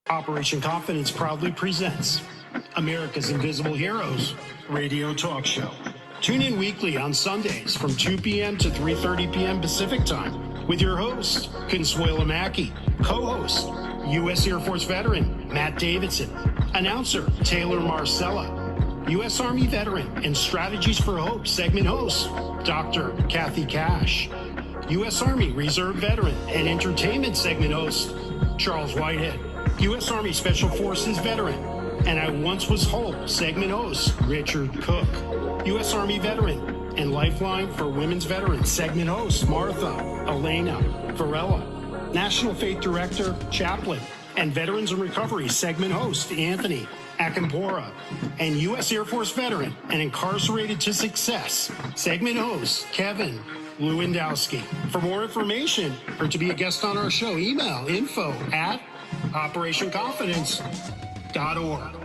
Operation Confidence proudly presents America's Invisible Heroes radio talk show. Tune in weekly on Sundays from 2 p.m. to 3:30 p.m. Pacific Time with your host, Consuela Mackey, co-host, U.S. Air Force veteran Matt Davidson, announcer Taylor Marcella, U.S. Army veteran and Strategies for Hope segment host, Dr. Kathy Cash, U.S. Army Reserve veteran and entertainment segment host, Charles Whitehead, U.S. Army Special Forces veteran and I Once Was Whole segment host, Richard Cook, U.S. Army veteran and Lifeline for Women's Veterans segment host, Martha Elena Varela, National Faith Director, Chaplain, and Veterans in Recovery segment host, Anthony Akampora, and U.S. Air Force veteran and Incarcerated to Success segment host, Kevin Lewandowski. For more information or to be a guest on our show, email info@operationconfidence.org.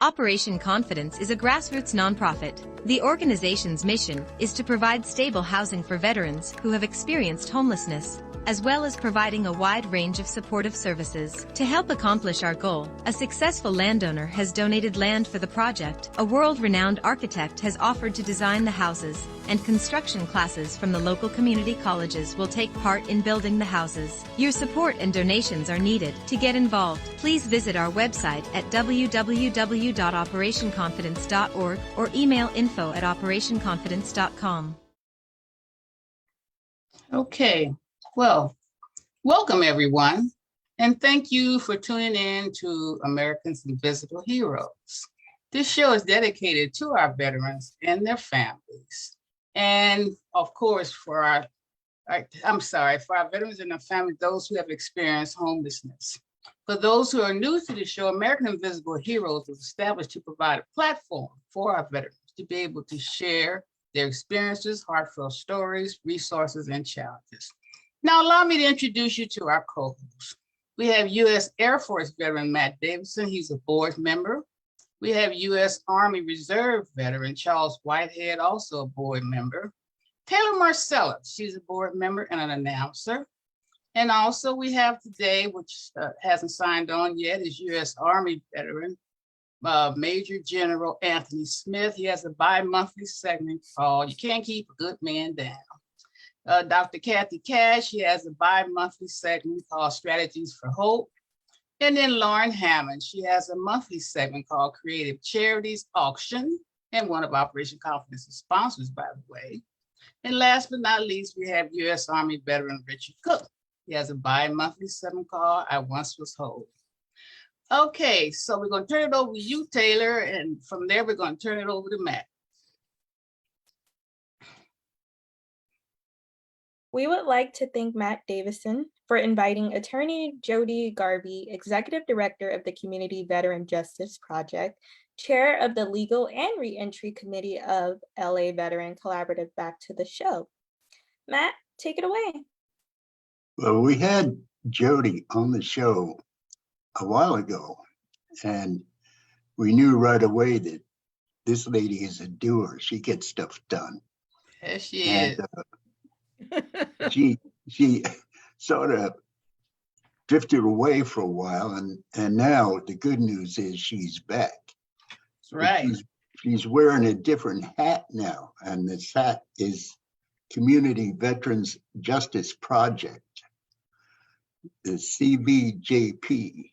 Operation Confidence is a grassroots nonprofit. The organization's mission is to provide stable housing for veterans who have experienced homelessness, as well as providing a wide range of supportive services. To help accomplish our goal, a successful landowner has donated land for the project, a world-renowned architect has offered to design the houses, and construction classes from the local community colleges will take part in building the houses. Your support and donations are needed. To get involved, please visit our website at www.operationconfidence.org or email info@operationconfidence.com. Okay. Well, welcome everyone, and thank you for tuning in to Americans Invisible Heroes. This show is dedicated to our veterans and their families, and of course for our veterans and their families, those who have experienced homelessness. For those who are new to the show, American Invisible Heroes was established to provide a platform for our veterans to be able to share their experiences, heartfelt stories, resources, and challenges. Now, allow me to introduce you to our co-hosts. We have U.S. Air Force veteran Matt Davidson. He's a board member. We have U.S. Army Reserve veteran Charles Whitehead, also a board member. Taylor Marcella, she's a board member and an announcer. And also we have today, which hasn't signed on yet, is U.S. Army veteran Major General Anthony Smith. He has a bi-monthly segment called You Can't Keep a Good Man Down. Dr. Kathy Cash, she has a bi-monthly segment called Strategies for Hope. And then Lauren Hammond, she has a monthly segment called Creative Charities Auction, and one of Operation Confidence's sponsors, by the way. And last but not least, we have U.S. Army veteran Richard Cook. He has a bi-monthly segment called I Once Was Whole. Okay, so we're going to turn it over to you, Taylor, and from there we're going to turn it over to Matt. We would like to thank Matt Davidson for inviting attorney Jodi Galvin, Executive Director of the Community Veteran Justice Project, Chair of the Legal and Reentry Committee of LA Veteran Collaborative, back to the show. Matt, take it away. Well, we had Jodi on the show a while ago, and we knew right away that this lady is a doer. She gets stuff done. Yes, she is. She sort of drifted away for a while, and now the good news is she's back. That's right. She's wearing a different hat now, and this hat is Community Veterans Justice Project, the CVJP.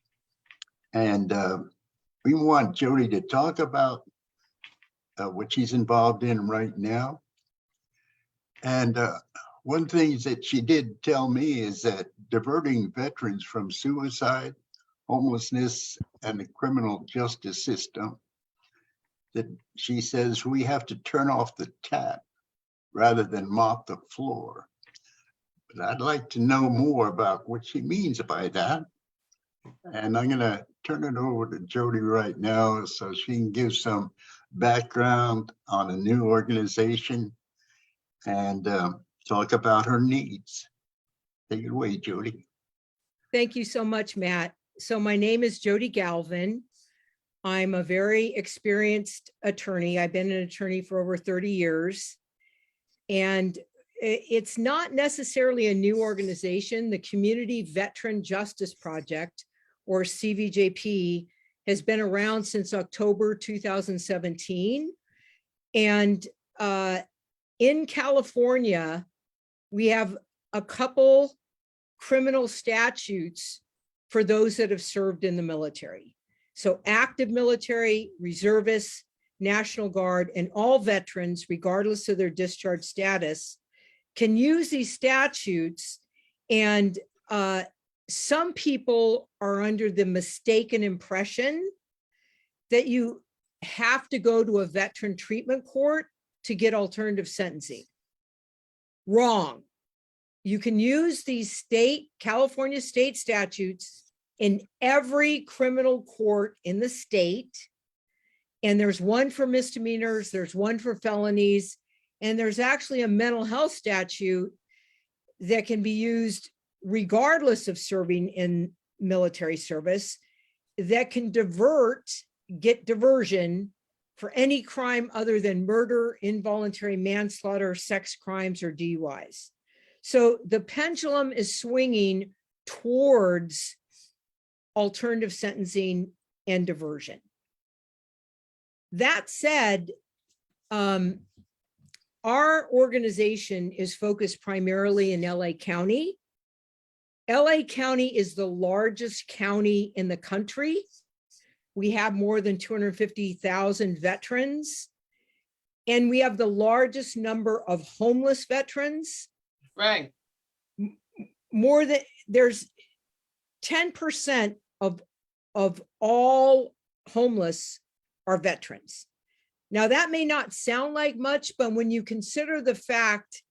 And we want Jodi to talk about what she's involved in right now. And one thing that she did tell me is that diverting veterans from suicide, homelessness, and the criminal justice system, that she says we have to turn off the tap rather than mop the floor. But I'd like to know more about what she means by that. And I'm going to turn it over to Jodi right now so she can give some background on a new organization and talk about her needs. Take it away, Jodi. Thank you so much, Matt. So my name is Jodi Galvin. I'm a very experienced attorney. I've been an attorney for over 30 years. And it's not necessarily a new organization. The Community Veteran Justice Project, or CVJP, has been around since October 2017. And in California, we have a couple criminal statutes for those that have served in the military. So active military, reservists, National Guard, and all veterans, regardless of their discharge status, can use these statutes. And some people are under the mistaken impression that you have to go to a veteran treatment court to get alternative sentencing. Wrong. You can use these California state statutes in every criminal court in the state. And there's one for misdemeanors, there's one for felonies, and there's actually a mental health statute that can be used regardless of serving in military service, that can get diversion for any crime other than murder, involuntary manslaughter, sex crimes, or DUIs. So the pendulum is swinging towards alternative sentencing and diversion. That said, our organization is focused primarily in LA County. LA County is the largest county in the country. We have more than 250,000 veterans, and we have the largest number of homeless veterans. Right. There's 10% of all homeless are veterans. Now, that may not sound like much, but when you consider the fact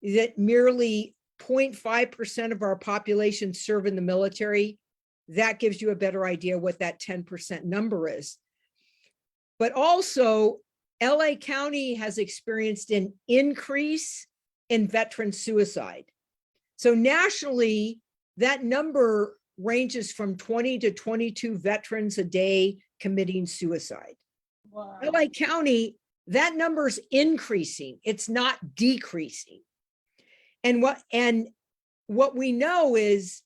that merely 0.5% of our population serve in the military, that gives you a better idea what that 10% number is. But also, LA County has experienced an increase in veteran suicide. So nationally, that number ranges from 20 to 22 veterans a day committing suicide. Wow. LA County, that number's increasing. It's not decreasing. And what we know is,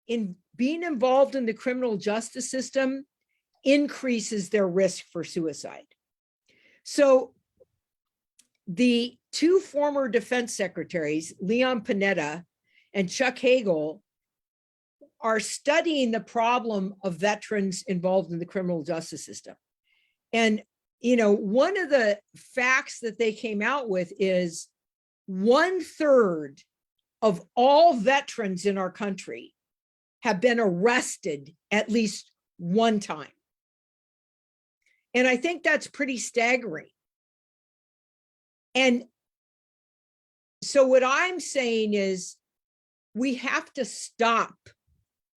in being involved in the criminal justice system increases their risk for suicide. So the two former defense secretaries, Leon Panetta and Chuck Hagel, are studying the problem of veterans involved in the criminal justice system. And, one of the facts that they came out with is 1/3 of all veterans in our country have been arrested at least one time. And I think that's pretty staggering. And so what I'm saying is, we have to stop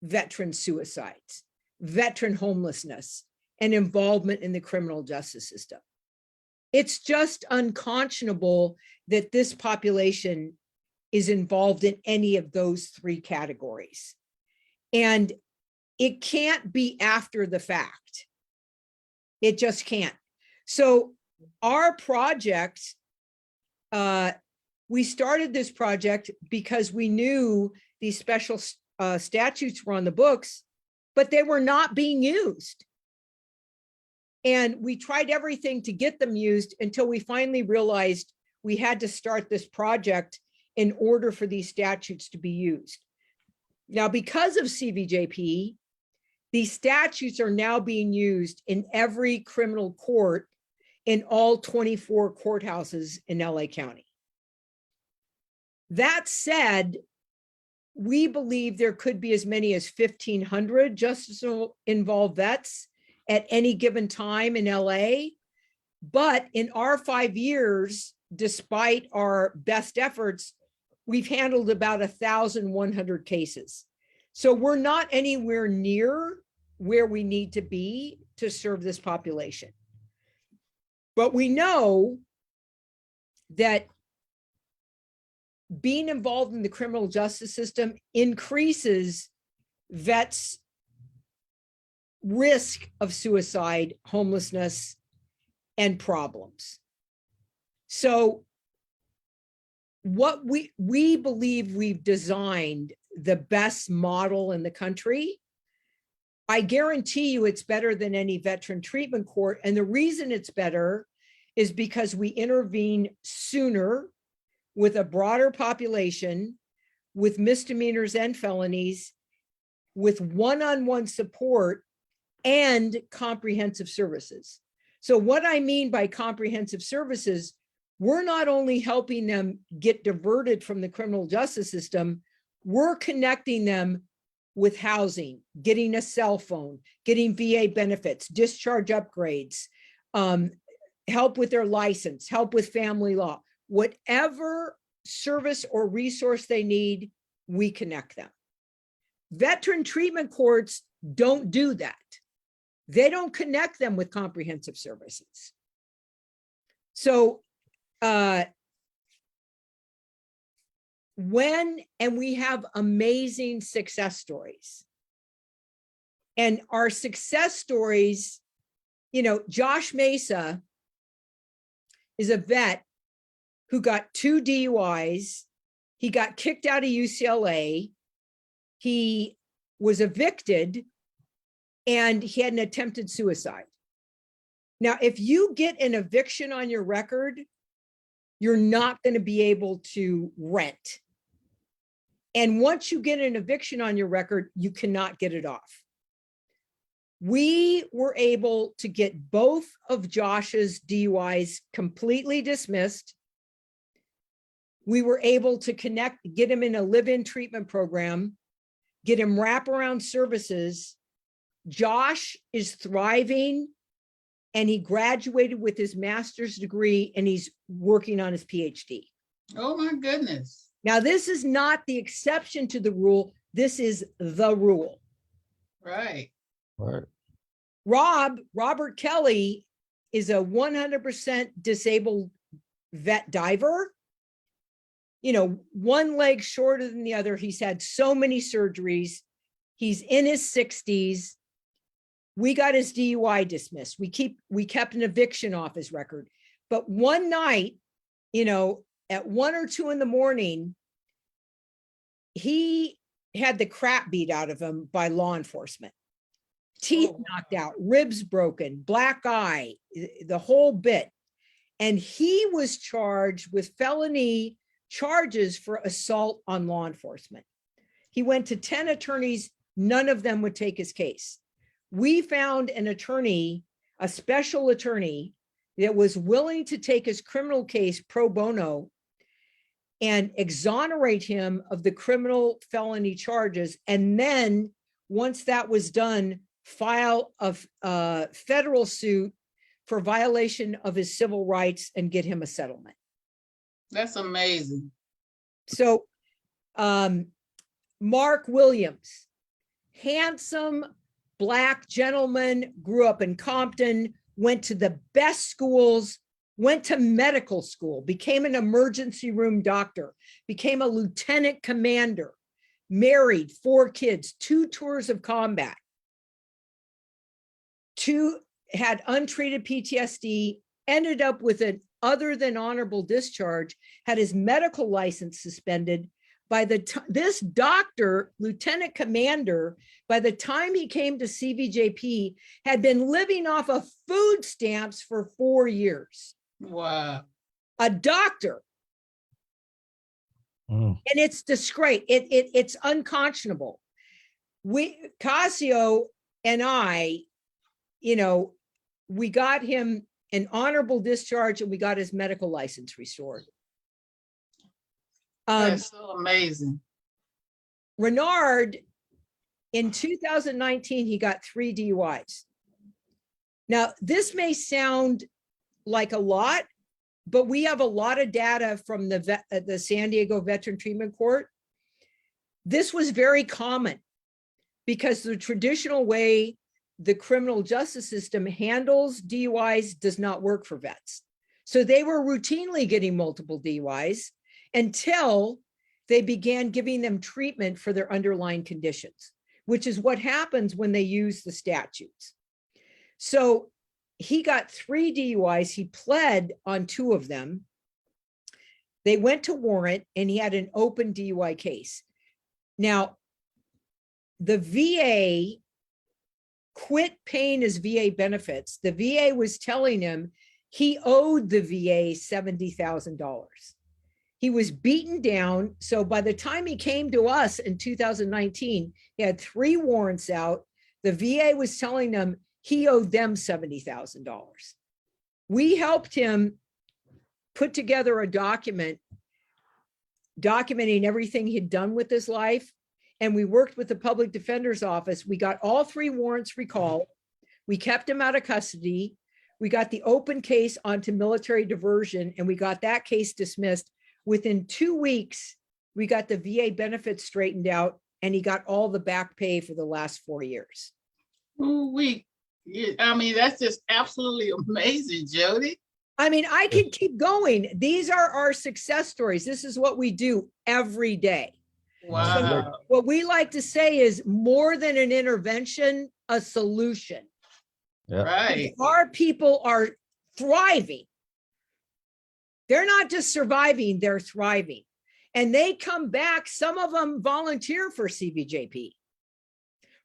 veteran suicides, veteran homelessness, and involvement in the criminal justice system. It's just unconscionable that this population is involved in any of those three categories. And it can't be after the fact. It just can't. So our project, we started this project because we knew these special statutes were on the books, but they were not being used. And we tried everything to get them used until we finally realized we had to start this project in order for these statutes to be used. Now, because of CVJP, these statutes are now being used in every criminal court in all 24 courthouses in LA County. That said, we believe there could be as many as 1,500 justice-involved vets at any given time in LA. But in our 5 years, despite our best efforts, we've handled about 1,100 cases. So we're not anywhere near where we need to be to serve this population. But we know that being involved in the criminal justice system increases vets' risk of suicide, homelessness, and problems. So what we believe we've designed the best model in the country. I guarantee you it's better than any veteran treatment court. And the reason it's better is because we intervene sooner with a broader population, with misdemeanors and felonies, with one-on-one support and comprehensive services. So what I mean by comprehensive services, we're not only helping them get diverted from the criminal justice system, we're connecting them with housing, getting a cell phone, getting VA benefits, discharge upgrades, help with their license, help with family law, whatever service or resource they need, we connect them. Veteran treatment courts don't do that. They don't connect them with comprehensive services. So and we have amazing success stories. And our success stories, you know, Josh Mesa is a vet who got 2 DUIs. He got kicked out of UCLA. He was evicted and he had an attempted suicide. Now, if you get an eviction on your record, you're not going to be able to rent. And once you get an eviction on your record, you cannot get it off. We were able to get both of Josh's DUIs completely dismissed. We were able to get him in a live-in treatment program, get him wraparound services. Josh is thriving and he graduated with his master's degree and he's working on his PhD. Oh my goodness. Now, this is not the exception to the rule. This is the rule. Right. Right. Robert Kelly is a 100% disabled vet diver. You know, one leg shorter than the other. He's had so many surgeries. He's in his 60s. We got his DUI dismissed. We kept an eviction off his record. But one night, you know, at 1 or 2 in the morning, he had the crap beat out of him by law enforcement. Teeth knocked out, ribs broken, black eye, the whole bit. And he was charged with felony charges for assault on law enforcement. He went to 10 attorneys, none of them would take his case. We found an attorney, a special attorney, that was willing to take his criminal case pro bono and exonerate him of the criminal felony charges. And then once that was done, file a federal suit for violation of his civil rights and get him a settlement. That's amazing. So Mark Williams, handsome Black gentleman, grew up in Compton, went to the best schools, went to medical school, became an emergency room doctor, became a lieutenant commander, married, 4 kids, 2 tours of combat, 2 had untreated PTSD, ended up with an other than honorable discharge, had his medical license suspended. By the time this doctor, lieutenant commander, by the time he came to CVJP, had been living off of food stamps for 4 years. Wow. A doctor. And it's disgrace. It's unconscionable. Casio and I, you know, we got him an honorable discharge and we got his medical license restored. That's so amazing. Renard, in 2019, he got 3 DUIs. Now, this may sound like a lot, but we have a lot of data from the San Diego Veteran Treatment Court. This was very common because the traditional way the criminal justice system handles DUIs does not work for vets. So they were routinely getting multiple DUIs until they began giving them treatment for their underlying conditions, which is what happens when they use the statutes. So he got 3 DUIs. He pled on 2 of them. They went to warrant and he had an open DUI case. Now, the VA quit paying his VA benefits. The VA was telling him he owed the VA $70,000. He was beaten down. So by the time he came to us in 2019, he had 3 warrants out. The VA was telling him he owed them $70,000. We helped him put together a document documenting everything he'd done with his life. And we worked with the public defender's office. We got all 3 warrants recalled. We kept him out of custody. We got the open case onto military diversion, and we got that case dismissed. Within 2 weeks, we got the VA benefits straightened out, and he got all the back pay for the last 4 years. I mean, that's just absolutely amazing, Jodi. I mean, I could keep going. These are our success stories. This is what we do every day. Wow. So what we like to say is more than an intervention, a solution. Yeah. Right. Our people are thriving. They're not just surviving, they're thriving. And they come back, some of them volunteer for CVJP.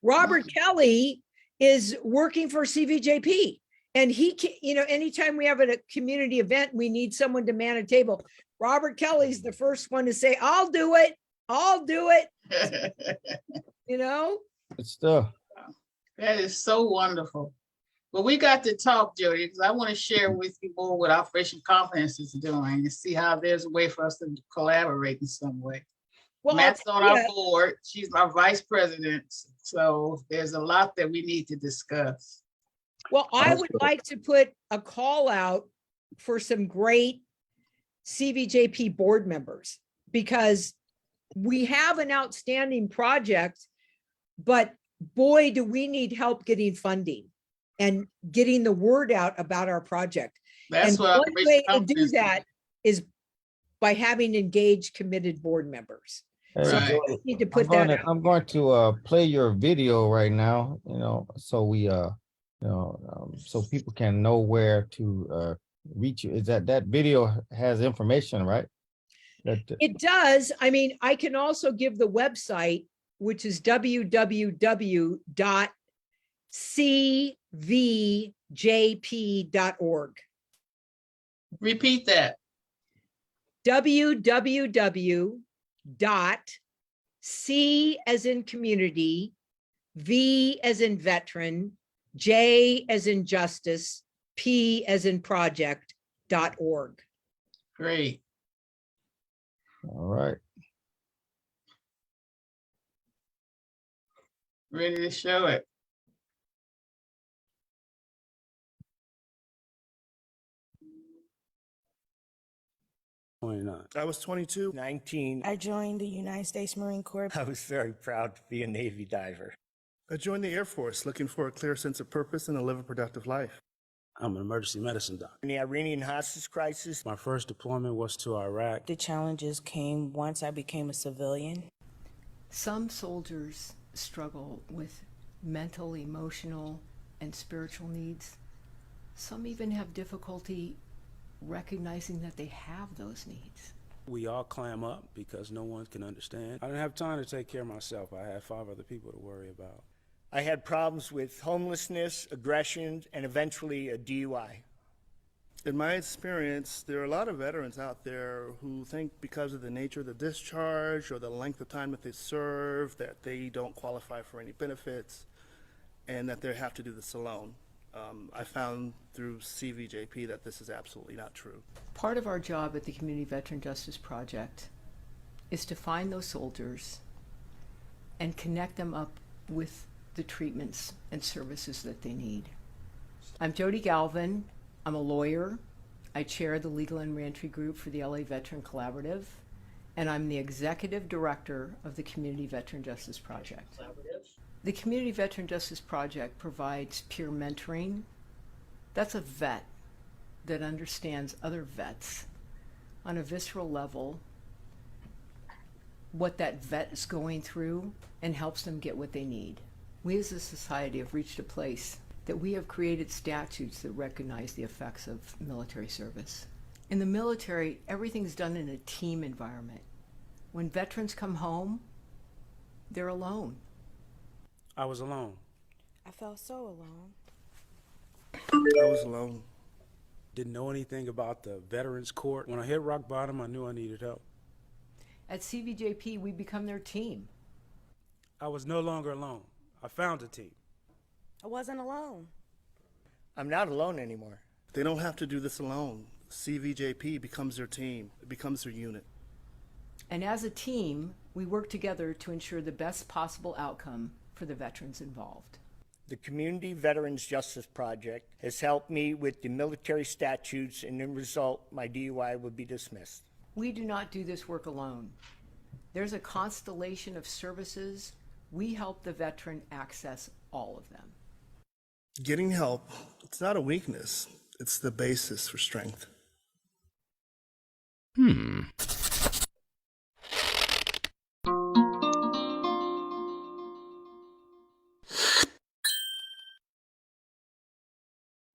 Robert Kelly is working for CVJP. And he, anytime we have a community event, we need someone to man a table. Robert Kelly's the first one to say, I'll do it. I'll do it. Good stuff. That is so wonderful. Well, we got to talk, Jodi, because I want to share with you more what Operation Confidence is doing and see how there's a way for us to collaborate in some way. Well, Matt's on our board. She's our vice president. So there's a lot that we need to discuss. Well, I would like to put a call out for some great CVJP board members, because we have an outstanding project, but boy, do we need help getting funding and getting the word out about our project. That's And what one way to do that is by having engaged, committed board members. Hey, So Right. we need to put that out. I'm going to play your video right now, so we so people can know where to reach you. Is that video has information, right? It does. I mean, I can also give the website, which is www.cvjp.org. Repeat that. www.c as in community, V as in veteran, J as in justice, P as in project.org. Great. All right. Ready to show it. I was 22. 19. I joined the United States Marine Corps. I was very proud to be a Navy diver. I joined the Air Force looking for a clear sense of purpose and to live a productive life. I'm an emergency medicine doctor. In the Iranian hostage crisis, My first deployment was to Iraq. The challenges came once I became a civilian. Some soldiers struggle with mental, emotional, and spiritual needs. Some even have difficulty recognizing that they have those needs. We all clam up because no one can understand. I didn't have time to take care of myself. I had 5 other people to worry about. I had problems with homelessness, aggression, and eventually a DUI. In my experience, there are a lot of veterans out there who think because of the nature of the discharge or the length of time that they serve that they don't qualify for any benefits and that they have to do this alone. I found through CVJP that this is absolutely not true. Part of our job at the Community Veteran Justice Project is to find those soldiers and connect them up with the treatments and services that they need. I'm Jodi Galvin. I'm a lawyer. I chair the Legal and Reentry Group for the LA Veteran Collaborative, and I'm the executive director of the Community Veteran Justice Project. The Community Veteran Justice Project provides peer mentoring. That's a vet that understands other vets on a visceral level, what that vet is going through, and helps them get what they need. We as a society have reached a place that we have created statutes that recognize the effects of military service. In the military, everything's done in a team environment. When veterans come home, they're alone. I was alone. I felt so alone. I was alone. Didn't know anything about the Veterans Court. When I hit rock bottom, I knew I needed help. At CVJP, we become their team. I was no longer alone. I found a team. I wasn't alone. I'm not alone anymore. They don't have to do this alone. CVJP becomes their team. It becomes their unit. And as a team, we work together to ensure the best possible outcome for the veterans involved. The Community Veterans Justice Project has helped me with the military statutes, and in result, my DUI would be dismissed. We do not do this work alone. There's a constellation of services. We help the veteran access all of them. Getting help, it's not a weakness. It's the basis for strength.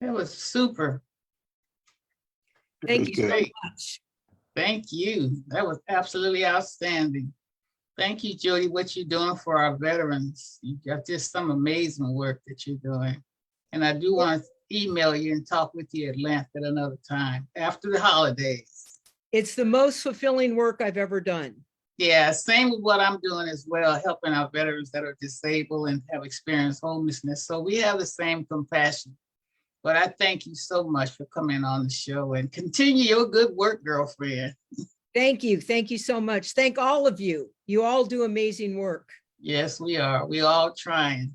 That was super. Thank you so Great. much. Thank you. That was absolutely outstanding. Thank you, Jodi, what you're doing for our veterans. You got just some amazing work that you're doing. And I do want to email you and talk with you at length at another time after the holidays. It's the most fulfilling work I've ever done. Yeah, same with what I'm doing as well, helping our veterans that are disabled and have experienced homelessness. So we have the same compassion. But I thank you so much for coming on the show and continue your good work, girlfriend. Thank you. Thank you so much. Thank all of you. You all do amazing work. Yes, we are. We all trying.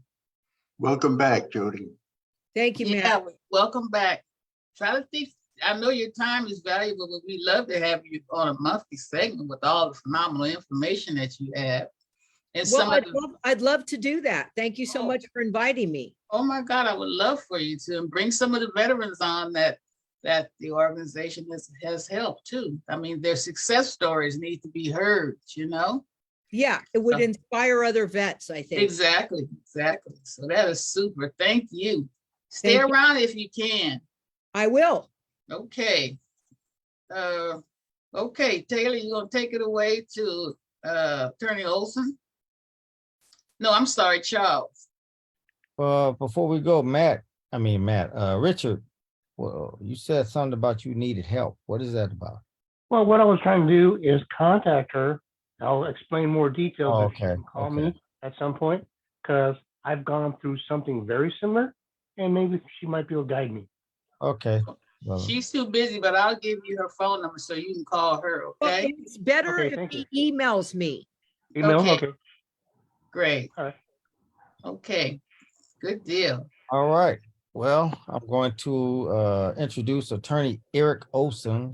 Welcome back, Jodi. Thank you, Yeah, Matt. welcome back. Try to think. I know your time is valuable, but we'd love to have you on a monthly segment with all the phenomenal information that you have. And Well, some of the, I'd love to do that. Thank you so much for inviting me. oh my God, I would love for you to and bring some of the veterans on that the organization has helped too. I mean, their success stories need to be heard, you know? Yeah, it would So- inspire other vets, I think. Exactly. So that is super. Thank you. Stay Thank you. around if you can. I will. Okay. Okay, Taylor, you gonna take it away to Attorney Olsen? No, I'm sorry, Charles. Before we go, Richard, well, you said something about you needed help. What is that about? Well, what I was trying to do is contact her. I'll explain more details Oh, if she okay, can call okay. me at some point, because I've gone through something very similar, and maybe she might be able to guide me. Okay. Well, She's too busy, but I'll give you her phone number so you can call her, Well, okay? it's better Okay, if thank he emails me. Email? Okay. Okay. Great. All right. Okay, good deal. all right. Well, I'm going to introduce Attorney Eric Olsen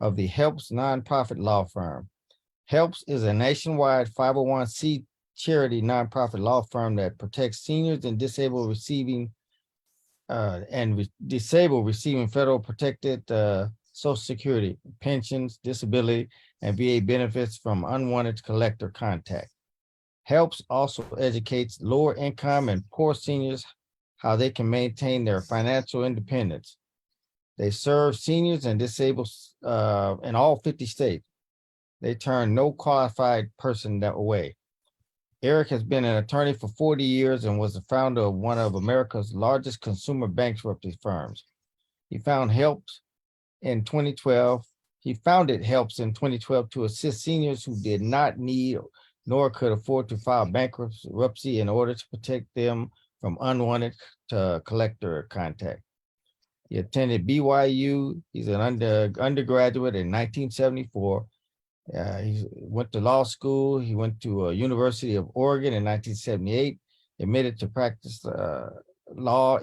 of the Helps nonprofit law firm. Helps is a nationwide 501c charity nonprofit law firm that protects seniors and disabled receiving federal protected Social Security, pensions, disability, and VA benefits from unwanted collector contact. Helps also educates lower income and poor seniors how they can maintain their financial independence. They serve seniors and disabled in all 50 states. They turn no qualified person that way. Eric has been an attorney for 40 years and was the founder of one of America's largest consumer bankruptcy firms. He founded Helps in 2012 to assist seniors who did not need nor could afford to file bankruptcy in order to protect them from unwanted collector contact. He attended BYU. He's an undergraduate in 1974. He went to law school. He went to University of Oregon in 1978, admitted to practice law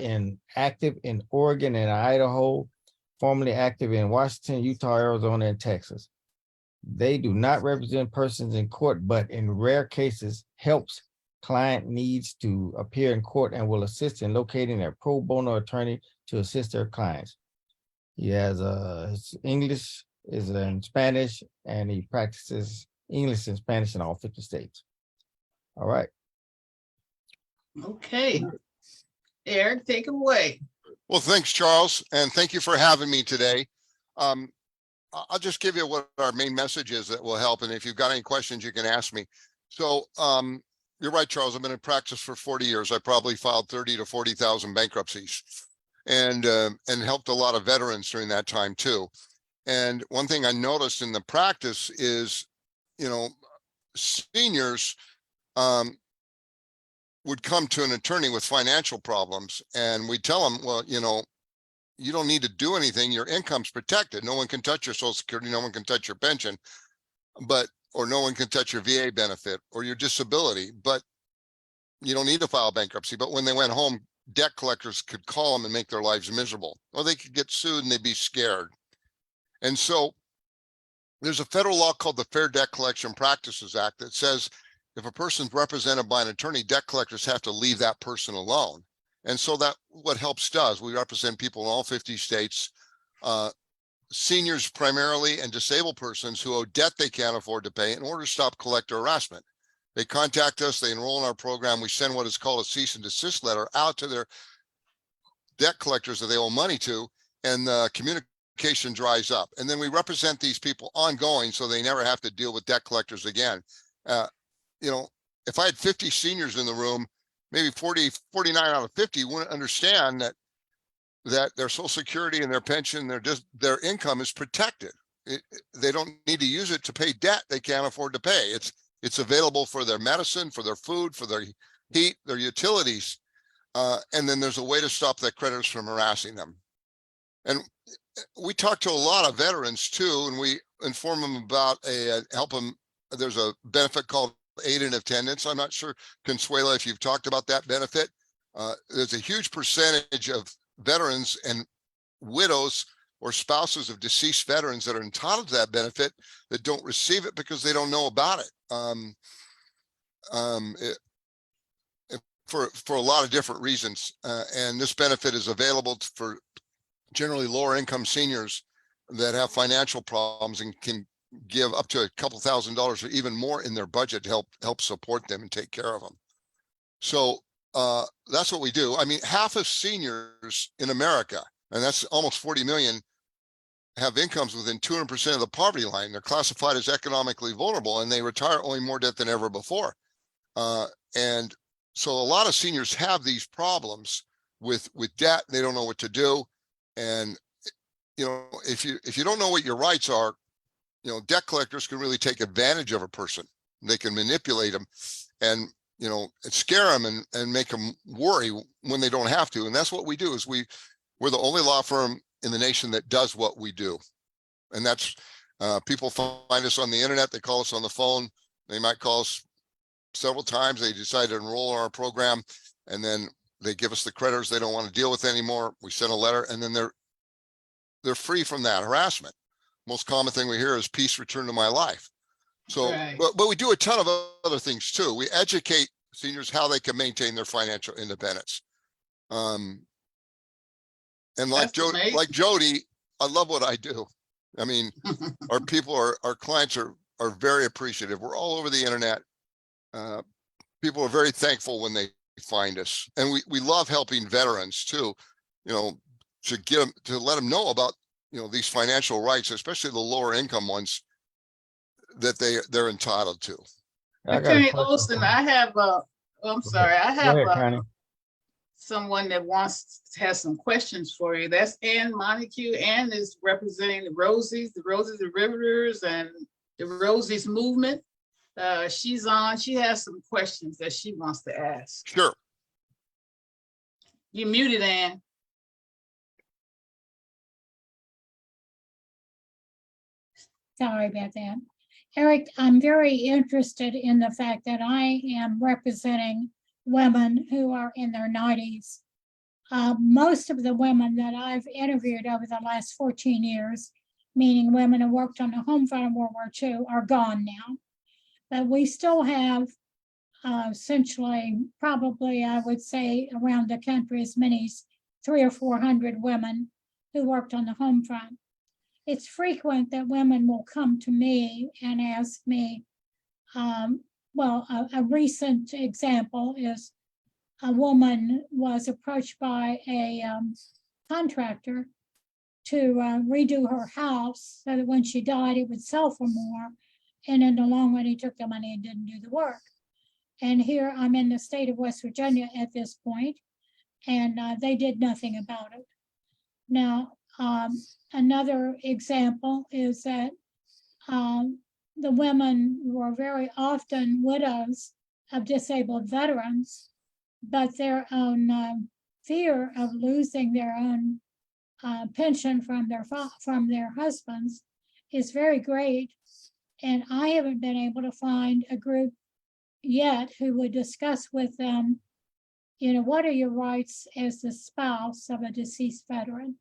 active in Oregon and Idaho, formerly active in Washington, Utah, Arizona, and Texas. They do not represent persons in court, but in rare cases, Helps client needs to appear in court and will assist in locating a pro bono attorney to assist their clients. He has his English is in Spanish, and he practices English and Spanish in all 50 states. All right. Okay. Eric, take it away. Well, thanks, Charles, and thank you for having me today. I'll just give you what our main message is that will help. And if you've got any questions, you can ask me. So you're right, Charles. I've been in practice for 40 years. I probably filed 30 to 40,000 bankruptcies and helped a lot of veterans during that time too. And one thing I noticed in the practice is, you know, seniors would come to an attorney with financial problems, and we tell them, well, you know, you don't need to do anything. Your income's protected. No one can touch your Social Security. No one can touch your pension, or no one can touch your VA benefit or your disability, but you don't need to file bankruptcy. But when they went home, debt collectors could call them and make their lives miserable, or they could get sued and they'd be scared. And so there's a federal law called the Fair Debt Collection Practices Act that says if a person's represented by an attorney, debt collectors have to leave that person alone. And so that what helps does, we represent people in all 50 states, seniors primarily, and disabled persons who owe debt they can't afford to pay in order to stop collector harassment. They contact us, they enroll in our program, we send what is called a cease and desist letter out to their debt collectors that they owe money to, and the communication dries up. And then we represent these people ongoing so they never have to deal with debt collectors again. You know, if I had 50 seniors in the room, maybe 49 out of 50 wouldn't understand that their Social Security and their pension, their income is protected. They don't need to use it to pay debt they can't afford to pay. It's available for their medicine, for their food, for their heat, their utilities. And then there's a way to stop the creditors from harassing them. And we talk to a lot of veterans too, and we inform them about help them. There's a benefit called aid in attendance. I'm not sure, Consuela, if you've talked about that benefit. There's a huge percentage of veterans and widows or spouses of deceased veterans that are entitled to that benefit that don't receive it because they don't know about it. For a lot of different reasons. And this benefit is available for generally lower income seniors that have financial problems and can give up to a couple $1,000s or even more in their budget to help support them and take care of them. So that's what we do. I mean, half of seniors in America, and that's almost 40 million, have incomes within 200% of the poverty line. They're classified as economically vulnerable, and they retire owing more debt than ever before. And so a lot of seniors have these problems with debt. They don't know what to do. And, you know, if you don't know what your rights are, you know, debt collectors can really take advantage of a person. They can manipulate them and, you know, scare them and make them worry when they don't have to. And that's what we do. Is we're the only law firm in the nation that does what we do. And that's people find us on the internet. They call us on the phone. They might call us several times. They decide to enroll in our program, and then they give us the creditors they don't want to deal with anymore. We send a letter, and then they're free from that harassment. Most common thing we hear is peace, return to my life. So, Right. but we do a ton of other things too. We educate seniors how they can maintain their financial independence. And like Jodi, I love what I do. I mean, our clients are very appreciative. We're all over the internet. People are very thankful when they find us, and we love helping veterans too. You know, to let them know about, you know, these financial rights, especially the lower income ones that they're entitled to. Attorney Olsen, I have I'm sorry, I have someone that has some questions for you. That's Ann Montague. Ann is representing the Rosies Riveters and the Rosies movement. She's on. She has some questions that she wants to ask. Sure. You're muted, Ann. Sorry about that. Eric, I'm very interested in the fact that I am representing women who are in their 90s. Most of the women that I've interviewed over the last 14 years, meaning women who worked on the home front in World War II, are gone now. But we still have essentially, probably I would say around the country, as many as 300 or 400 women who worked on the home front. It's frequent that women will come to me and ask me, a recent example is a woman was approached by a contractor to redo her house so that when she died, it would sell for more. And in the long run, he took the money and didn't do the work. And here I'm in the state of West Virginia at this point, and they did nothing about it. Now, another example is that the women were very often widows of disabled veterans, but their own fear of losing their own pension from their husbands is very great. And I haven't been able to find a group yet who would discuss with them, you know, what are your rights as the spouse of a deceased veteran?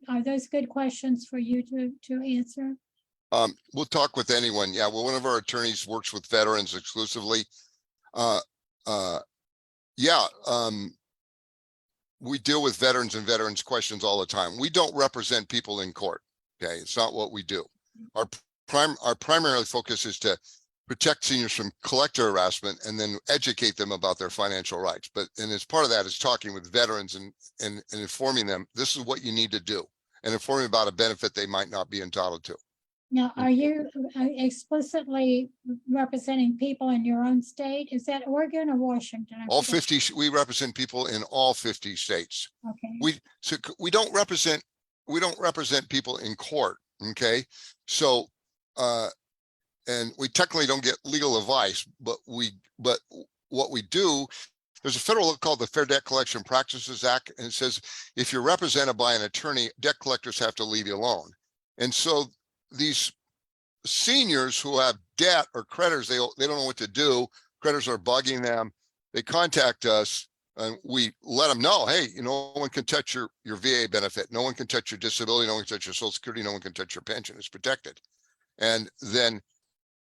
Are those good questions for you to answer? We'll talk with anyone. Yeah, well, one of our attorneys works with veterans exclusively. We deal with veterans and veterans questions all the time. We don't represent people in court. Okay, it's not what we do. Our primary focus is to protect seniors from collector harassment and then educate them about their financial rights. And as part of that is talking with veterans and informing them, this is what you need to do, and informing about a benefit they might not be entitled to. Now, are you explicitly representing people in your own state? Is that Oregon or Washington? All 50, we represent people in all 50 states. Okay. We don't represent people in court. Okay. So, and we technically don't get legal advice, but what we do, there's a federal law called the Fair Debt Collection Practices Act, and it says if you're represented by an attorney, debt collectors have to leave you alone. And so these seniors who have debt or creditors, they don't know what to do. Creditors are bugging them. They contact us and we let them know, hey, no one can touch your VA benefit. No one can touch your disability. No one can touch your Social Security. No one can touch your pension. It's protected. And then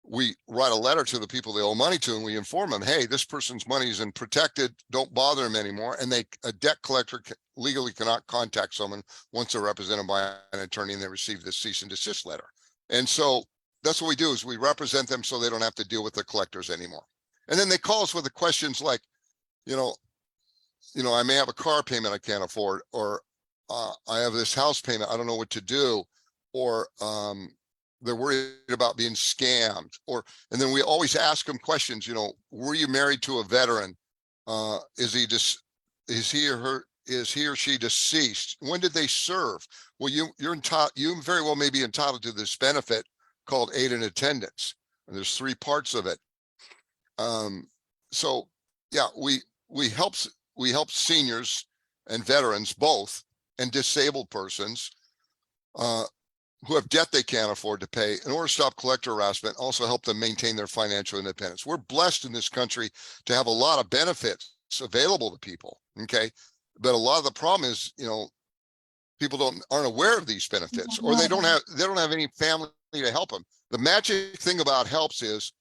we write a letter to the people they owe money to, and we inform them, hey, this person's money is protected. Don't bother them anymore. And a debt collector legally cannot contact someone once they're represented by an attorney and they receive this cease and desist letter. And so that's what we do, is we represent them so they don't have to deal with the collectors anymore. And then they call us with the questions like, I may have a car payment I can't afford, or I have this house payment, I don't know what to do, or they're worried about being scammed, and then we always ask them questions, were you married to a veteran? Is he or she deceased? When did they serve? Well, you very well may be entitled to this benefit called aid and attendance, and there's 3 parts of it. So yeah, we help seniors and veterans both, and disabled persons who have debt they can't afford to pay, in order to stop collector harassment, also help them maintain their financial independence. We're blessed in this country to have a lot of benefits available to people. Okay. But a lot of the problem is, people aren't aware of these benefits, or they don't have any family to help them. The magic thing about HELPS is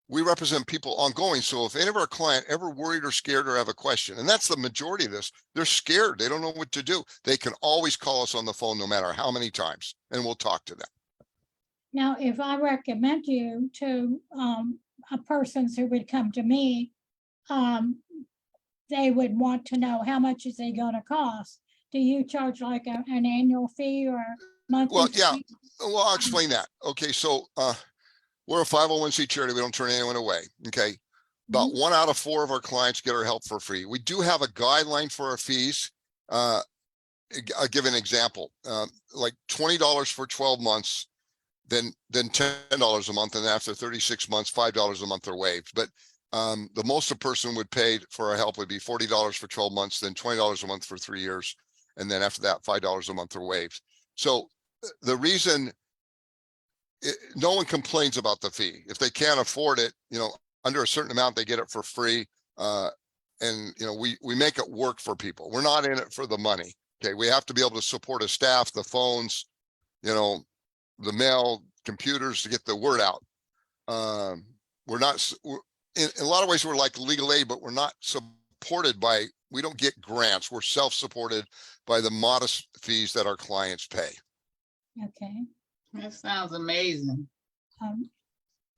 we represent people ongoing. So if any of our client ever worried or scared or have a question, and that's the majority of this, they're scared, they don't know what to do, they can always call us on the phone no matter how many times, and we'll talk to them. Now, if I recommend you to a person who would come to me, they would want to know how much is it going to cost. Do you charge like an annual fee or monthly? Well, yeah. fee? Well, I'll explain that. Okay, so we're a 501c charity. We don't turn anyone away. Okay. About 1 out of 4 of our clients get our help for free. We do have a guideline for our fees. I'll give an example, like $20 for 12 months, then $10 a month. And after 36 months, $5 a month are waived. But the most a person would pay for our help would be $40 for 12 months, then $20 a month for 3 years. And then after that, $5 a month are waived. So the reason no one complains about the fee. If they can't afford it, under a certain amount, they get it for free. And we make it work for people. We're not in it for the money. Okay. We have to be able to support a staff, the phones, the mail, computers to get the word out. In a lot of ways, we're like legal aid, but we're not supported by, we don't get grants. We're self-supported by the modest fees that our clients pay. Okay. That sounds amazing.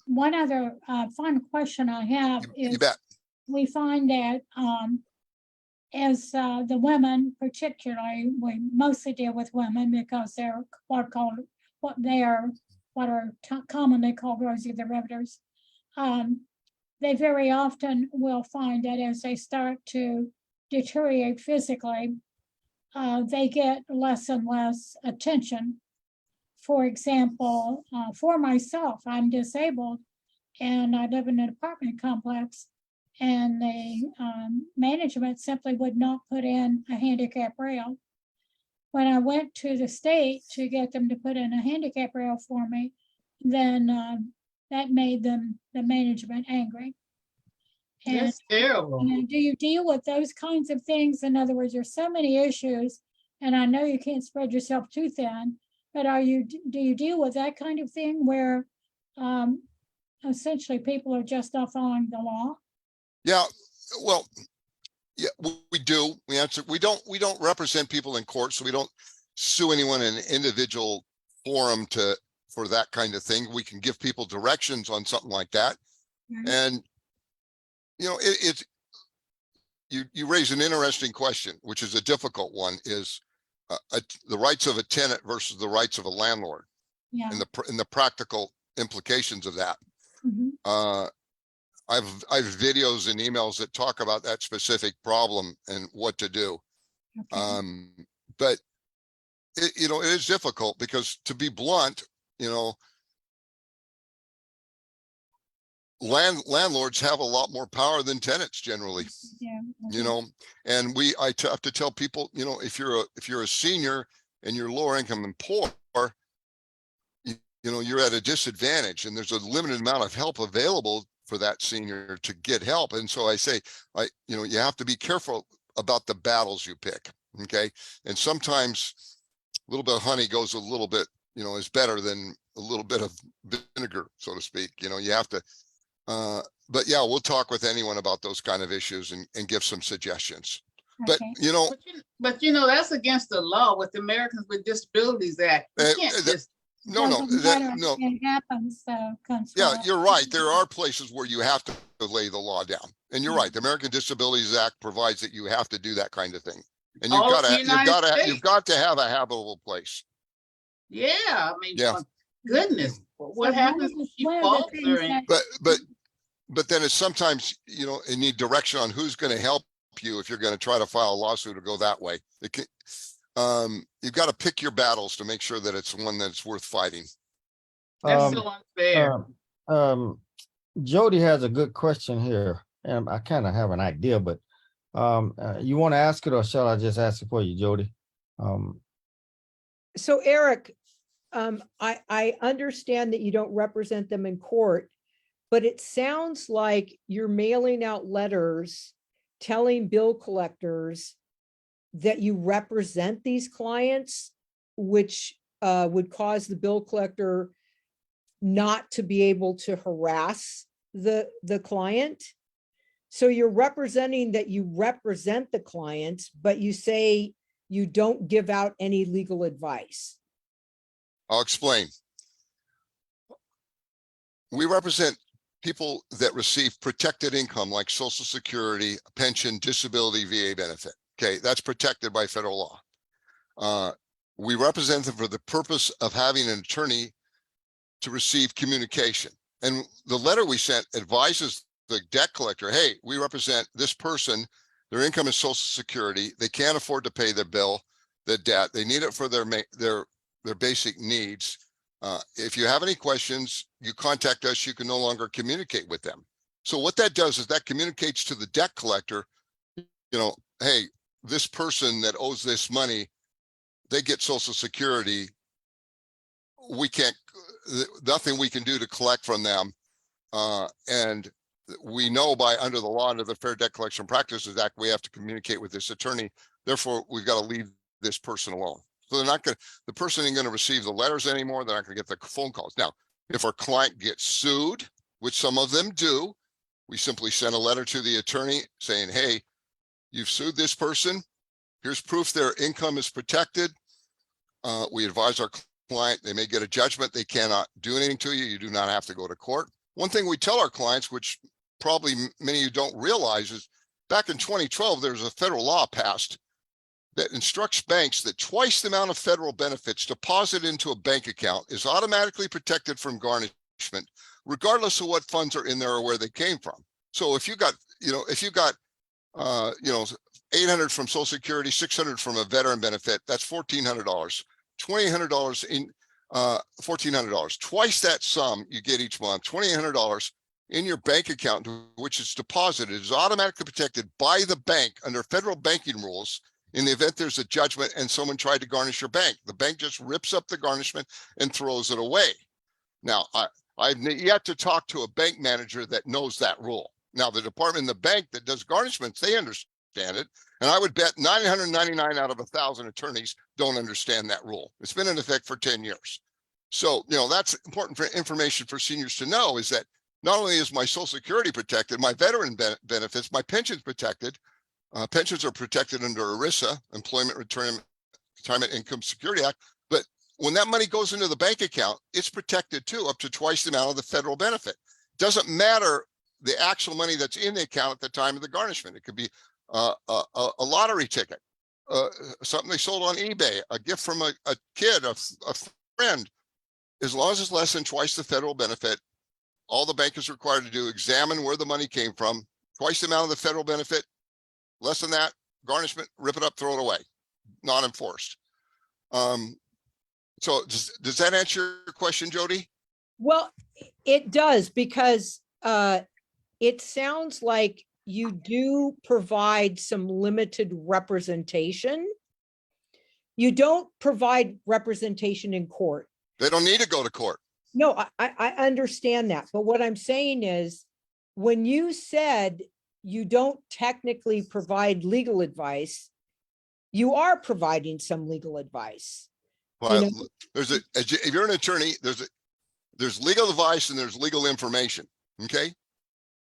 One other final question I have is, you bet. we find that is the women, particularly, we mostly deal with women because they're what are commonly called rosy derivatives. They very often will find that as they start to deteriorate physically, they get less and less attention. For example, for myself, I'm disabled and I live in an apartment complex, and the management simply would not put in a handicap rail. When I went to the state to get them to put in a handicap rail for me, then that made the management angry. And, That's terrible. and do you deal with those kinds of things? In other words, there's so many issues, and I know you can't spread yourself too thin, but do you deal with that kind of thing where essentially people are just not following the law? Yeah, well, yeah, we do. We don't represent people in court, so we don't sue anyone in an individual forum for that kind of thing. We can give people directions on something like that. And you know, you raise an interesting question, which is a difficult one, is the rights of a tenant versus the rights of a landlord, and the practical implications of that. I've videos and emails that talk about that specific problem and what to do. But it is difficult because, to be blunt, landlords have a lot more power than tenants generally. And I have to tell people, if you're a senior and you're lower income and poor, you're at a disadvantage, and there's a limited amount of help available for that senior to get help. And so I say, you have to be careful about the battles you pick. Okay. And sometimes a little bit of honey goes a little bit, is better than a little bit of vinegar, so to speak. You have to, but yeah, we'll talk with anyone about those kind of issues and give some suggestions. But that's against the law with the Americans with Disabilities Act. You can't just no. It happens. Yeah, you're right. There are places where you have to lay the law down, and you're right. The American Disabilities Act provides that you have to do that kind of thing, and you've got to have a habitable place. Yeah, I mean, goodness, what happens if you fall during? But then it's sometimes you need direction on who's going to help you if you're going to try to file a lawsuit or go that way. You've got to pick your battles to make sure that it's one that's worth fighting. That's so unfair. Jodi has a good question here, and I kind of have an idea, but you want to ask it, or shall I just ask it for you, Jodi? So Eric, I understand that you don't represent them in court, but it sounds like you're mailing out letters telling bill collectors that you represent these clients, which would cause the bill collector not to be able to harass the client. So you're representing that you represent the client, but you say you don't give out any legal advice. I'll explain. We represent people that receive protected income like Social Security, pension, disability, VA benefit. Okay, that's protected by federal law. We represent them for the purpose of having an attorney to receive communication. And the letter we sent advises the debt collector, hey, we represent this person, their income is Social Security, they can't afford to pay their bill, the debt, they need it for their basic needs. If you have any questions, you contact us, you can no longer communicate with them. So what that does is that communicates to the debt collector, hey, this person that owes this money, they get Social Security. Nothing we can do to collect from them. And we know under the law, under the Fair Debt Collection Practices Act, we have to communicate with this attorney. Therefore, we've got to leave this person alone. So the person ain't going to receive the letters anymore. They're not going to get the phone calls. Now, if our client gets sued, which some of them do, we simply send a letter to the attorney saying, hey, you've sued this person. Here's proof their income is protected. We advise our client, they may get a judgment. They cannot do anything to you. You do not have to go to court. One thing we tell our clients, which probably many of you don't realize, is back in 2012, there was a federal law passed that instructs banks that twice the amount of federal benefits deposited into a bank account is automatically protected from garnishment, regardless of what funds are in there or where they came from. So if you got, if you got, 800 from Social Security, 600 from a veteran benefit, that's $1,400. $2,800 in $1,400. Twice that sum you get each month, $2,800 in your bank account, which is deposited, is automatically protected by the bank under federal banking rules. In the event there's a judgment and someone tried to garnish your bank, the bank just rips up the garnishment and throws it away. Now, I've yet to talk to a bank manager that knows that rule. Now, the department in the bank that does garnishments, they understand it. And I would bet 999 out of 1,000 attorneys don't understand that rule. It's been in effect for 10 years. So, that's important for information for seniors to know, is that not only is my Social Security protected, my veteran benefits, my pension's protected. Pensions are protected under ERISA, Employment Retirement Income Security Act. But when that money goes into the bank account, it's protected too, up to twice the amount of the federal benefit. Doesn't matter the actual money that's in the account at the time of the garnishment. It could be a lottery ticket, something they sold on eBay, a gift from a kid, a friend. As long as it's less than twice the federal benefit, all the bank is required to do, examine where the money came from, twice the amount of the federal benefit, less than that, garnishment, rip it up, throw it away, not enforced. So does that answer your question, Jodi? Well, it does, because it sounds like you do provide some limited representation. You don't provide representation in court. They don't need to go to court. No, I understand that. But what I'm saying is, when you said you don't technically provide legal advice, you are providing some legal advice. Well, if you're an attorney, there's legal advice and there's legal information. Okay.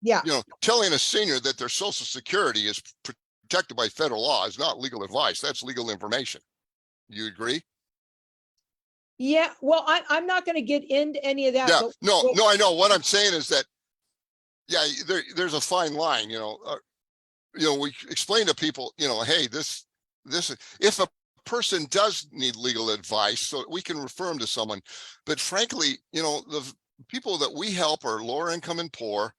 Yeah. Telling a senior that their Social Security is protected by federal law is not legal advice. That's legal information. You agree? Yeah. Well, I'm not going to get into any of that. Yeah. No, I know. What I'm saying is that, yeah, there's a fine line. We explain to people, hey, this, if a person does need legal advice, so we can refer them to someone. But frankly, the people that we help are lower income and poor.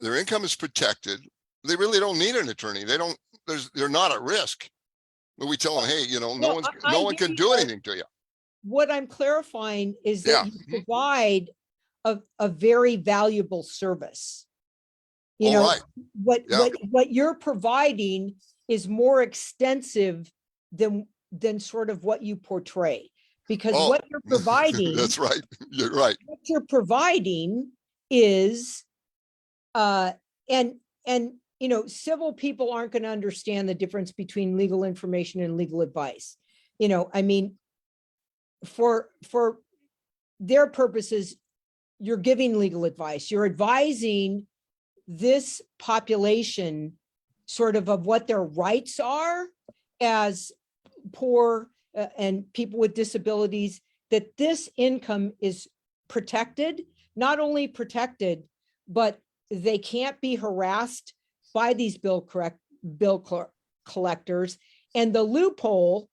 Their income is protected. They really don't need an attorney. They're not at risk. But we tell them, hey, no one can do anything to you. What I'm clarifying is that you provide a very valuable service. What you're providing is more extensive than sort of what you portray, because what you're providing that's right, you're right, what you're providing is civil people aren't going to understand the difference between legal information and legal advice. For their purposes, you're giving legal advice, you're advising this population sort of what their rights are as poor and people with disabilities, that this income is protected, not only protected, but they can't be harassed by these bill collectors. And the loophole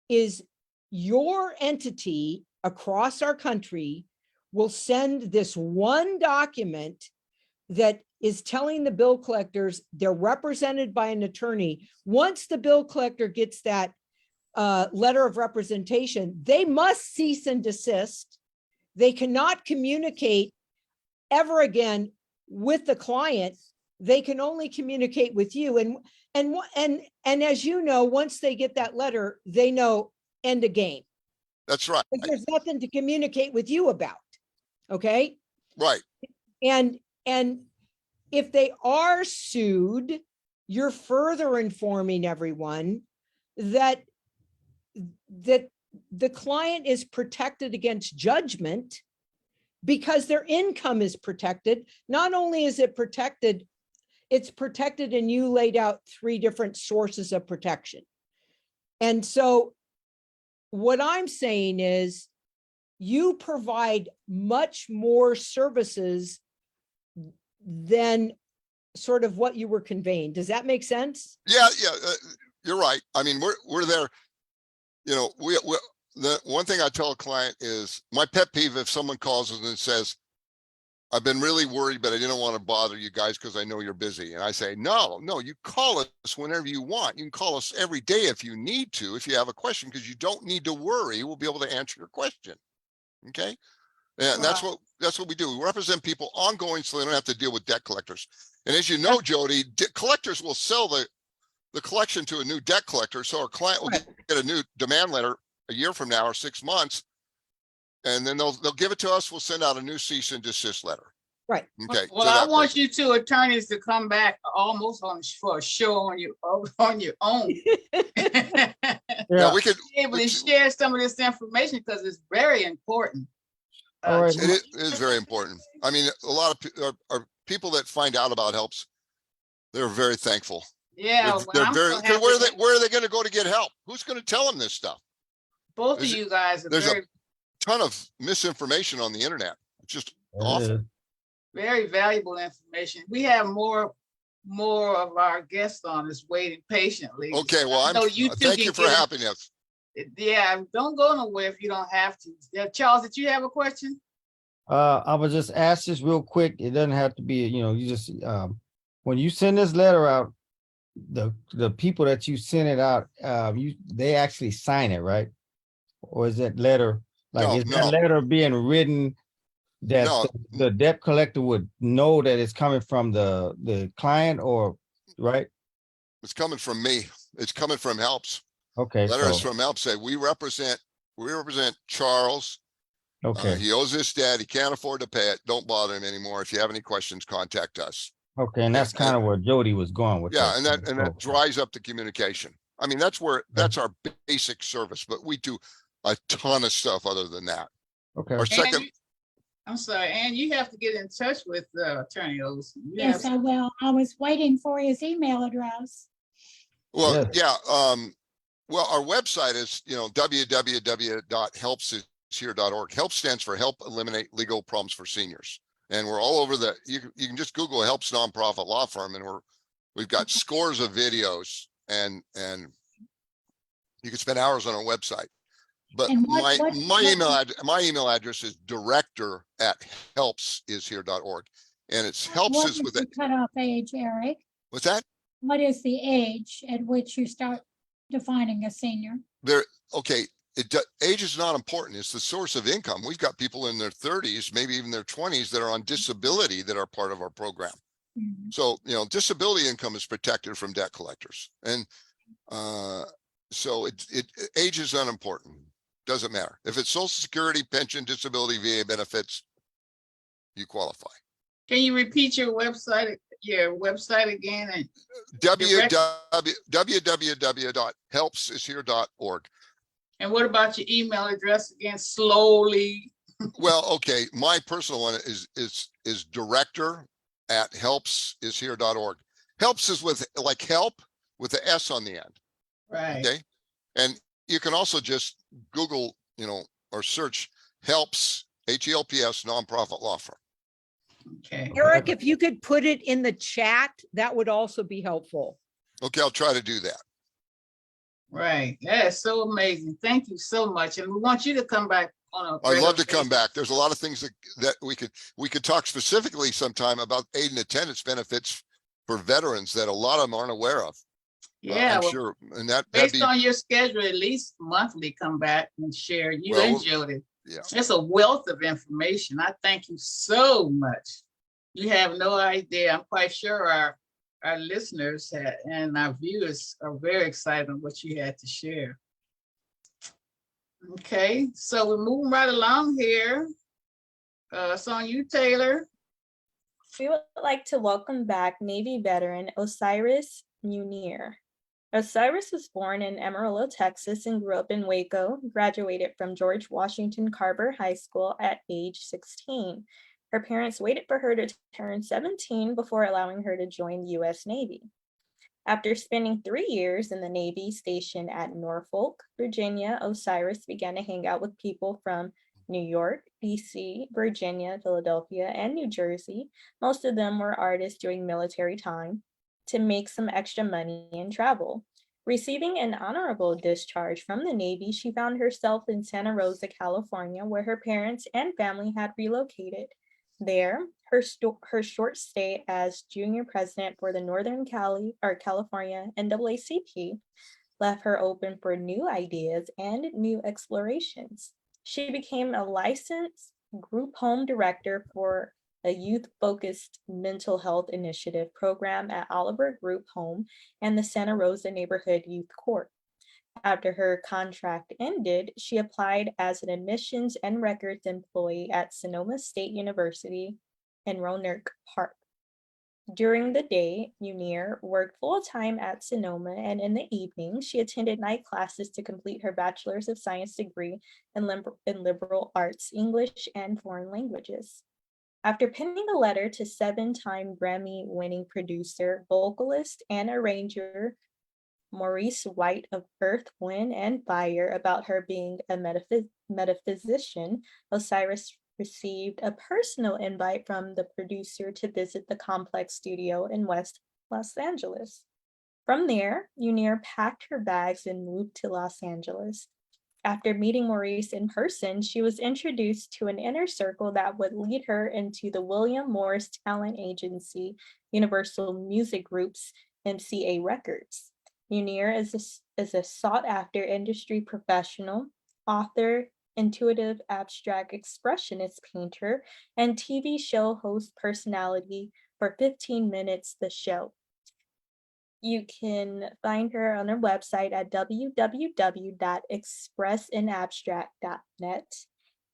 is your entity across our country will send this one document that is telling the bill collectors they're represented by an attorney. Once the bill collector gets that letter of representation, they must cease and desist. They cannot communicate ever again with the client. They can only communicate with you. And as you know, once they get that letter, they know end of game. That's right. There's nothing to communicate with you about. Okay. Right. And if they are sued, you're further informing everyone that the client is protected against judgment because their income is protected. Not only is it protected, it's protected, and you laid out 3 different sources of protection. And so what I'm saying is you provide much more services than sort of what you were conveying. Does that make sense? Yeah, you're right. I mean, we're there. You know, the one thing I tell a client is my pet peeve if someone calls us and says, I've been really worried, but I didn't want to bother you guys because I know you're busy. And I say, no, you call us whenever you want. You can call us every day if you need to, if you have a question, because you don't need to worry. We'll be able to answer your question. Okay. And that's what we do. We represent people ongoing so they don't have to deal with debt collectors. And as you know, Jodi, collectors will sell the collection to a new debt collector. So our client will get a new demand letter a year from now or 6 months. And then they'll give it to us. We'll send out a new cease and desist letter. Right. Okay. Well, I want you two attorneys to come back almost for a show on your own. Yeah, we could be able to share some of this information because it's very important. All right. It is very important. I mean, a lot of are people that find out about helps. They're very thankful. Yeah, they're very. So where are they going to go to get help? Who's going to tell them this stuff? Both of you guys are there's very, a ton of misinformation on the internet. It's just awful. very valuable information. We have more of our guests on us waiting patiently. Okay, well, thank you for having us. Yeah, don't go nowhere if you don't have to. Charles, did you have a question? I was just asked this real quick. It doesn't have to be, you just when you send this letter out, the people that you send it out, they actually sign it, right? Or is that letter that letter being written that the debt collector would know that it's coming from the client, or right? It's coming from me. It's coming from Helps. Okay. Letter is from Helps. Say we represent Charles. Okay. He owes this debt. He can't afford to pay it. Don't bother him anymore. If you have any questions, contact us. Okay, and that's kind of where Jodi was going with that. that. And that dries up the communication. I mean, that's our basic service, but we do a ton of stuff other than that. Okay. Our second. I'm sorry, Ann, you have to get in touch with Attorney Olsen. Yes, I will. I was waiting for his email address. Well, yeah. Well, our website is, www.helpsishere.org. Help stands for Help Eliminate Legal Problems for Seniors. And we're all over you can just Google Helps Nonprofit Law Firm, and we've got scores of videos, and you can spend hours on our website. But my email address is director@helpsishere.org, and it's helps is with the cutoff age, Eric? What's that? What is the age at which you start defining a senior? Age is not important. It's the source of income. We've got people in their 30s, maybe even their 20s, that are on disability that are part of our program. Mm-hmm. So, disability income is protected from debt collectors. And so age is unimportant. Doesn't matter. If it's Social Security, pension, disability, VA benefits, you qualify. Can you repeat your website again? www.helpsishere.org. And what about your email address again? Slowly. Well, okay. My personal one is director@helpsishere.org. Helps is with help with the S on the end. Right. Okay. And you can also just Google, or search Helps, HELPS nonprofit law firm. Okay. Eric, if you could put it in the chat, that would also be helpful. Okay, I'll try to do that. Right. That is so amazing. Thank you so much. And we want you to come back on I'd love to come back. There's a lot of things that we could talk specifically sometime about aid and attendance benefits for veterans that a lot of them aren't aware of. Yeah, I'm sure. And based on your schedule, at least monthly, come back and share. You and Jodi. Yeah. It's a wealth of information. I thank you so much. You have no idea. I'm quite sure our listeners and our viewers are very excited on what you had to share. Okay, so we're moving right along here. It's on you, Taylor. We would like to welcome back Navy veteran Osiris Munir. Osiris was born in Amarillo, Texas, and grew up in Waco, graduated from George Washington Carver High School at age 16. Her parents waited for her to turn 17 before allowing her to join the U.S. Navy. After spending 3 years in the Navy stationed at Norfolk, Virginia, Osiris began to hang out with people from New York, DC, Virginia, Philadelphia, and New Jersey. Most of them were artists during military time to make some extra money and travel. Receiving an honorable discharge from the Navy, she found herself in Santa Rosa, California, where her parents and family had relocated. There, her short stay as junior president for the Northern California NAACP left her open for new ideas and new explorations. She became a licensed group home director for a youth-focused mental health initiative program at Oliver Group Home and the Santa Rosa Neighborhood Youth Court. After her contract ended, she applied as an admissions and records employee at Sonoma State University in Roanoke Park. During the day, Munir worked full-time at Sonoma, and in the evening, she attended night classes to complete her Bachelor's of Science degree in liberal arts, English, and foreign languages. After penning a letter to 7-time Grammy-winning producer, vocalist, and arranger Maurice White of Earth, Wind, and Fire about her being a metaphysician, Osiris received a personal invite from the producer to visit the Complex studio in West Los Angeles. From there, Munir packed her bags and moved to Los Angeles. After meeting Maurice in person, she was introduced to an inner circle that would lead her into the William Morris Talent Agency, Universal Music Group's MCA Records. Munir is a sought-after industry professional, author, intuitive abstract expressionist painter, and TV show host personality for 15 Minutes The Show. You can find her on her website at www.expressinabstract.net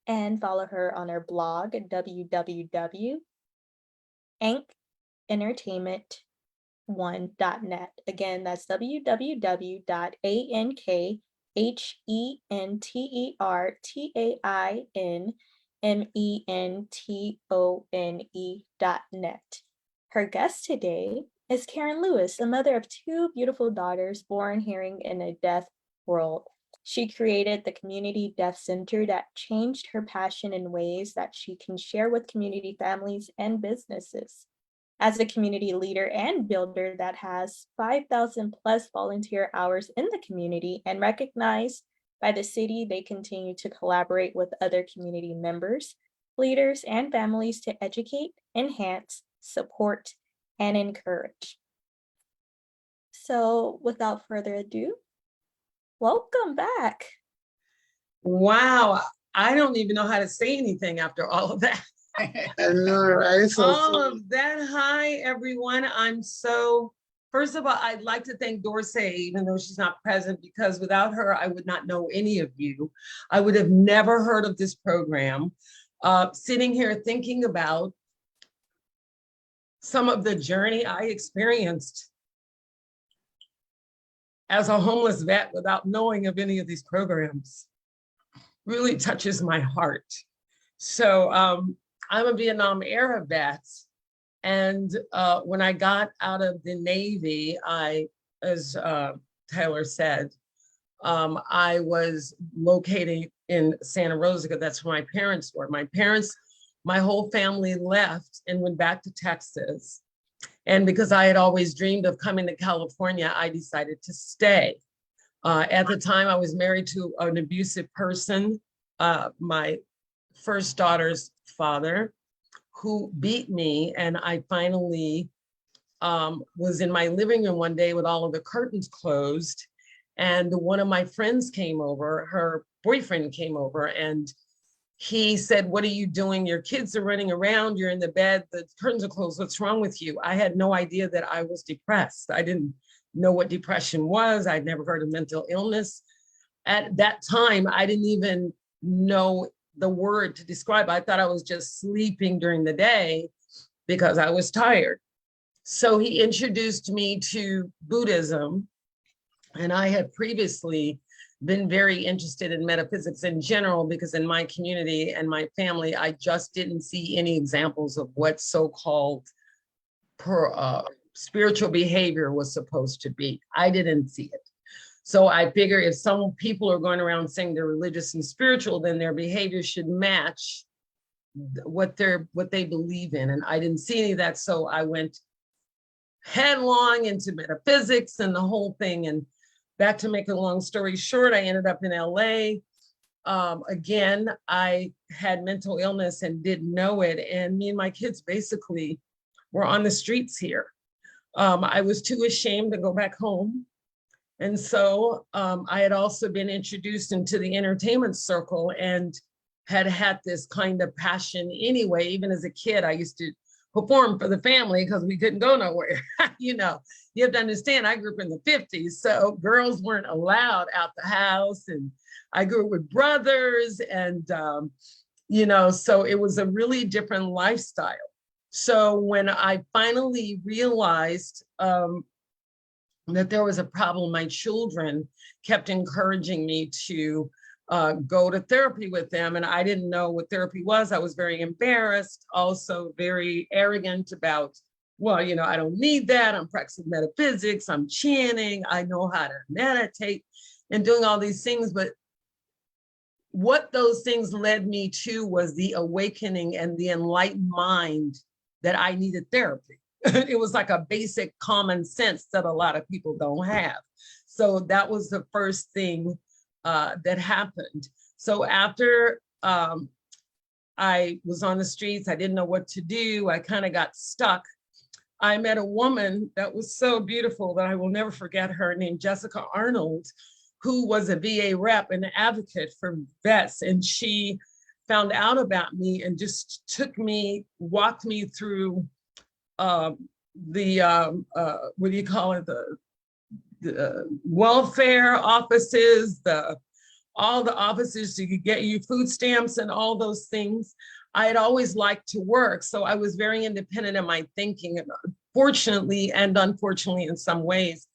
and follow her on her blog at www.ankentertainment1.net. Again, that's www.ankentertainmentone.net. Her guest today is Karen Lewis, a mother of 2 beautiful daughters born hearing in a deaf world. She created the Community Deaf Center that changed her passion in ways that she can share with community families and businesses. As a community leader and builder that has 5,000 plus volunteer hours in the community and recognized by the city, they continue to collaborate with other community members, leaders, and families to educate, enhance, support, and encourage. So without further ado, welcome back. Wow, I don't even know how to say anything after all of that. I know, right? So All of that. Hi, everyone. First of all, I'd like to thank Dorsey, even though she's not present, because without her, I would not know any of you. I would have never heard of this program. Sitting here thinking about some of the journey I experienced as a homeless vet without knowing of any of these programs really touches my heart. So I'm a Vietnam era vet. And when I got out of the Navy, as Tyler said, I was located in Santa Rosa. That's where my parents were. My whole family left and went back to Texas. And because I had always dreamed of coming to California, I decided to stay. At the time, I was married to an abusive person, my first daughter's father, who beat me. And I finally was in my living room one day with all of the curtains closed. And one of my friends came over, her boyfriend came over, and he said, "What are you doing? Your kids are running around, you're in the bed, the curtains are closed, what's wrong with you?" I had no idea that I was depressed. I didn't know what depression was. I'd never heard of mental illness. At that time, I didn't even know the word to describe. I thought I was just sleeping during the day because I was tired. So he introduced me to Buddhism, and I had previously been very interested in metaphysics in general, because in my community and my family, I just didn't see any examples of what so-called spiritual behavior was supposed to be. I didn't see it. So I figure if some people are going around saying they're religious and spiritual, then their behavior should match what they believe in. And I didn't see any of that. So I went headlong into metaphysics and the whole thing. And back to make a long story short, I ended up in LA. Again, I had mental illness and didn't know it. And me and my kids basically were on the streets here. I was too ashamed to go back home. And so I had also been introduced into the entertainment circle and had this kind of passion anyway. Even as a kid, I used to perform for the family because we couldn't go nowhere. You know, you have to understand, I grew up in the 50s, so girls weren't allowed out the house. And I grew up with brothers and, you know, so it was a really different lifestyle. So when I finally realized that there was a problem, my children kept encouraging me to go to therapy with them. And I didn't know what therapy was. I was very embarrassed, also very arrogant about, well, you know, I don't need that. I'm practicing metaphysics, I'm chanting, I know how to meditate and doing all these things. But what those things led me to was the awakening and the enlightened mind that I needed therapy. It was like a basic common sense that a lot of people don't have. So that was the first thing that happened. So after I was on the streets, I didn't know what to do. I kind of got stuck. I met a woman that was so beautiful that I will never forget her, named Jessica Arnold, who was a VA rep and advocate for vets. And she found out about me and just walked me through what do you call it? The welfare offices, all the offices so you could get you food stamps and all those things. I had always liked to work, so I was very independent in my thinking. Fortunately and unfortunately in some ways,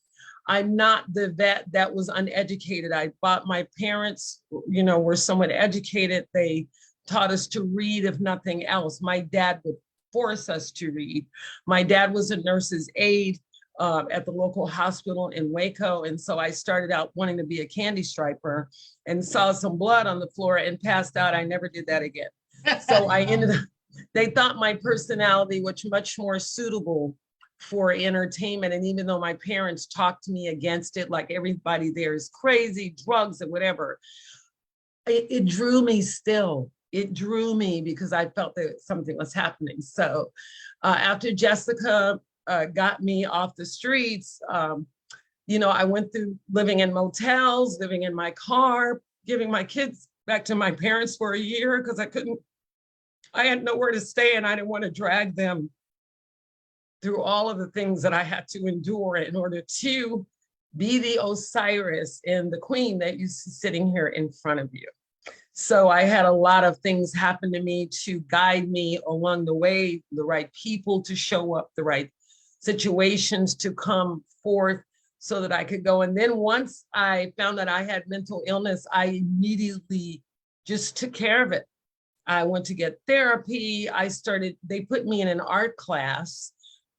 I'm not the vet that was uneducated. My parents, you know, were somewhat educated. They taught us to read, if nothing else. My dad would force us to read. My dad was a nurse's aide at the local hospital in Waco. And so I started out wanting to be a candy striper and saw some blood on the floor and passed out. I never did that again. So I ended up, they thought my personality was much more suitable for entertainment. And even though my parents talked me against it, like everybody there is crazy, drugs and whatever, it drew me still. It drew me because I felt that something was happening. So after Jessica got me off the streets, you know, I went through living in motels, living in my car, giving my kids back to my parents for a year because I had nowhere to stay and I didn't want to drag them through all of the things that I had to endure in order to be the Osiris and the queen that you see sitting here in front of you. So I had a lot of things happen to me to guide me along the way, the right people to show up, the right situations to come forth so that I could go. And then once I found that I had mental illness, I immediately just took care of it. I went to get therapy. They put me in an art class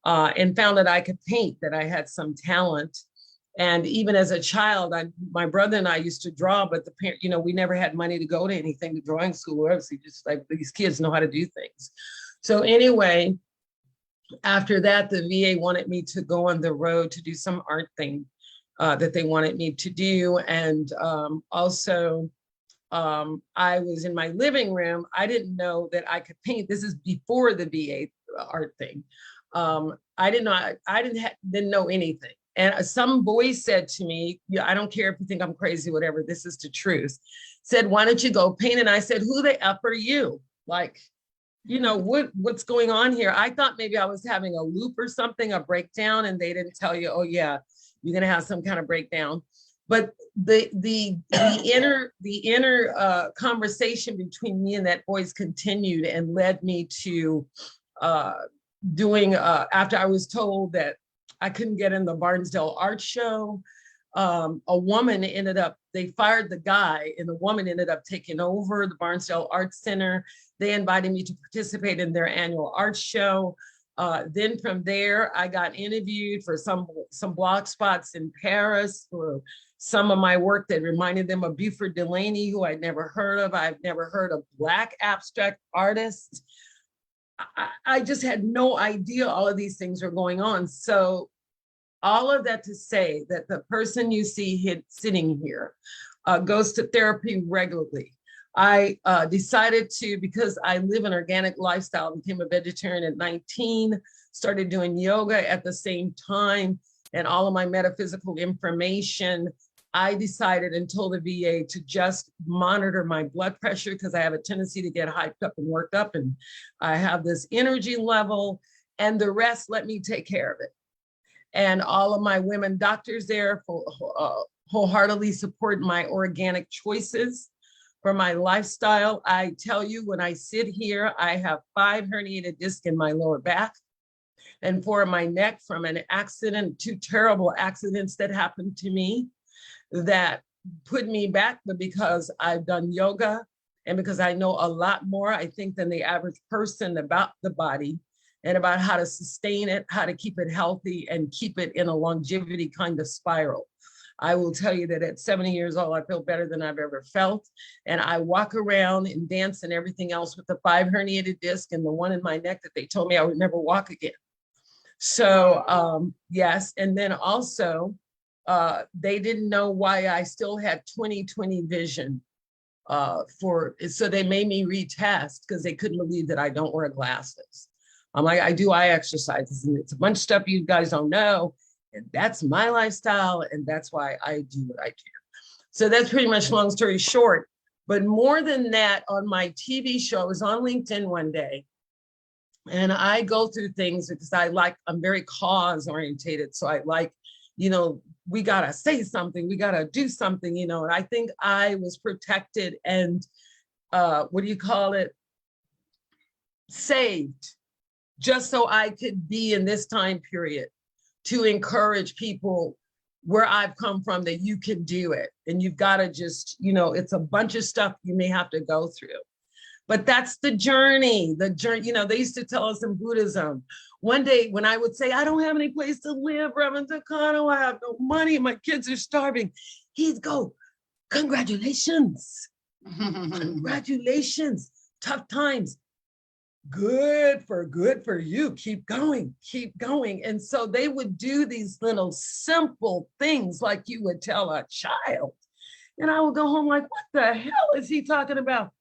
and found that I could paint, that I had some talent. And even as a child, my brother and I used to draw, but you know, we never had money to go to anything, to drawing school, obviously, just like these kids know how to do things. So anyway, after that, the VA wanted me to go on the road to do some art thing that they wanted me to do. And also, I was in my living room. I didn't know that I could paint. This is before the VA art thing. I didn't know anything. And some boy said to me, yeah, I don't care if you think I'm crazy, whatever, this is the truth. Said, why don't you go paint? And I said, who the F are you? Like, you know, what's going on here? I thought maybe I was having a loop or something, a breakdown, and they didn't tell you, oh yeah, you're gonna have some kind of breakdown. But the inner conversation between me and that boys continued and led me to doing, after I was told that I couldn't get in the Barnesdale Art Show, a woman they fired the guy and the woman ended up taking over the Barnesdale Art Center. They invited me to participate in their annual art show. Then from there, I got interviewed for some blog spots in Paris for some of my work that reminded them of Buford Delaney, who I'd never heard of. I've never heard of Black abstract artists. I just had no idea all of these things were going on. So all of that to say that the person you see sitting here goes to therapy regularly. I decided to, because I live an organic lifestyle, became a vegetarian at 19, started doing yoga at the same time, and all of my metaphysical information. I decided and told the VA to just monitor my blood pressure because I have a tendency to get hyped up and worked up, and I have this energy level, and the rest, let me take care of it. And all of my women doctors there wholeheartedly support my organic choices for my lifestyle. I tell you, when I sit here, I have 5 herniated discs in my lower back and 4 in my neck from an accident, 2 terrible accidents that happened to me that put me back. But because I've done yoga and because I know a lot more, I think, than the average person about the body and about how to sustain it, how to keep it healthy and keep it in a longevity kind of spiral. I will tell you that at 70 years old, I feel better than I've ever felt. And I walk around and dance and everything else with the 5 herniated discs and the 1 in my neck that they told me I would never walk again. So yes, and then also, they didn't know why I still had 20/20 vision so they made me retest because they couldn't believe that I don't wear glasses. I'm like, I do eye exercises, and it's a bunch of stuff you guys don't know. And that's my lifestyle, and that's why I do what I do. So that's pretty much, long story short. But more than that, on my TV show, I was on LinkedIn one day, and I go through things because I'm very cause orientated. So I like, we gotta say something, we gotta do something, and I think I was protected and saved, just so I could be in this time period to encourage people where I've come from that you can do it. And you've got to just, it's a bunch of stuff you may have to go through. But that's the journey, they used to tell us in Buddhism. One day when I would say, I don't have any place to live, Reverend Takano, I have no money, my kids are starving, he'd go, congratulations, congratulations, tough times. Good for you, keep going. And so they would do these little simple things like you would tell a child. And I would go home like, what the hell is he talking about?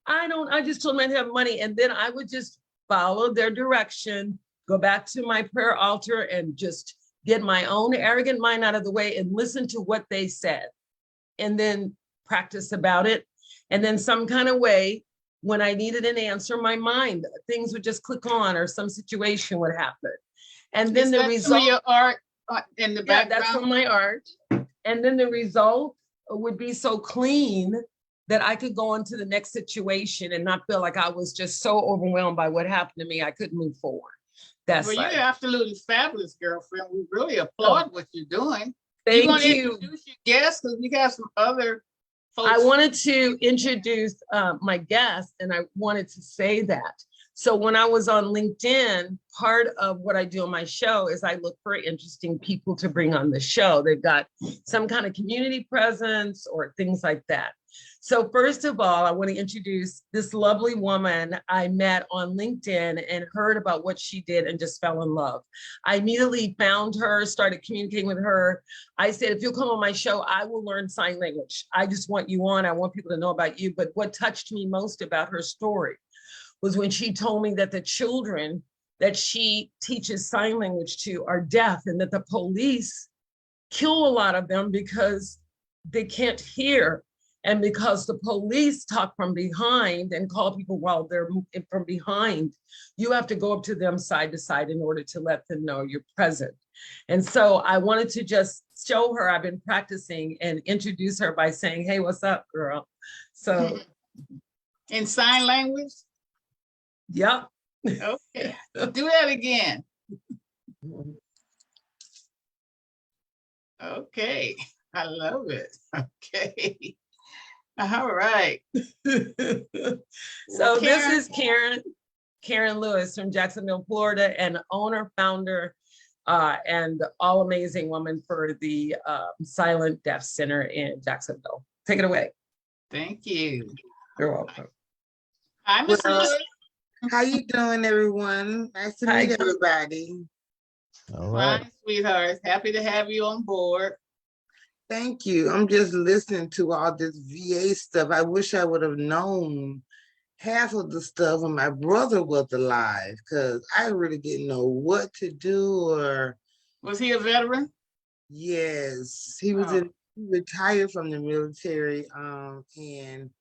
I just told him I'd have money. And then I would just follow their direction, go back to my prayer altar and just get my own arrogant mind out of the way and listen to what they said and then practice about it. And then some kind of way, when I needed an answer, my mind, things would just click on or some situation would happen. And then the result, your art in the background? That's from my art. And then the result would be so clean that I could go into the next situation and not feel like I was just so overwhelmed by what happened to me, I couldn't move forward. Well, you're absolutely fabulous, girlfriend. We really applaud what you're doing. Thank want to you. Introduce your guests, because we got some other folks. I wanted to introduce my guest, and I wanted to say that. So when I was on LinkedIn, part of what I do on my show is I look for interesting people to bring on the show. They've got some kind of community presence or things like that. So first of all, I want to introduce this lovely woman I met on LinkedIn and heard about what she did and just fell in love. I immediately found her, started communicating with her. I said, if you'll come on my show, I will learn sign language. I just want you on. I want people to know about you. But what touched me most about her story was when she told me that the children that she teaches sign language to are deaf, and that the police kill a lot of them because they can't hear. And because the police talk from behind and call people while they're from behind, you have to go up to them side to side in order to let them know you're present. And so I wanted to just show her, I've been practicing, and introduce her by saying, hey, what's up, girl? So. In sign language? Yep. Okay, do that again. Okay, I love it. Okay. All right. So this is Karen. Karen Lewis from Jacksonville, Florida, and owner, founder, and all amazing woman for the Silent Deaf Center in Jacksonville. Take it away. Thank you. You're welcome. Hi, Miss Well, Lewis. how you doing, everyone? Nice to Hi. meet everybody. All right. Fine, sweetheart. Happy to have you on board. Thank you. I'm just listening to all this VA stuff. I wish I would have known half of the stuff when my brother was alive, because I really didn't know what to do. Or Was he a veteran? yes, he was Oh. he retired from the military, and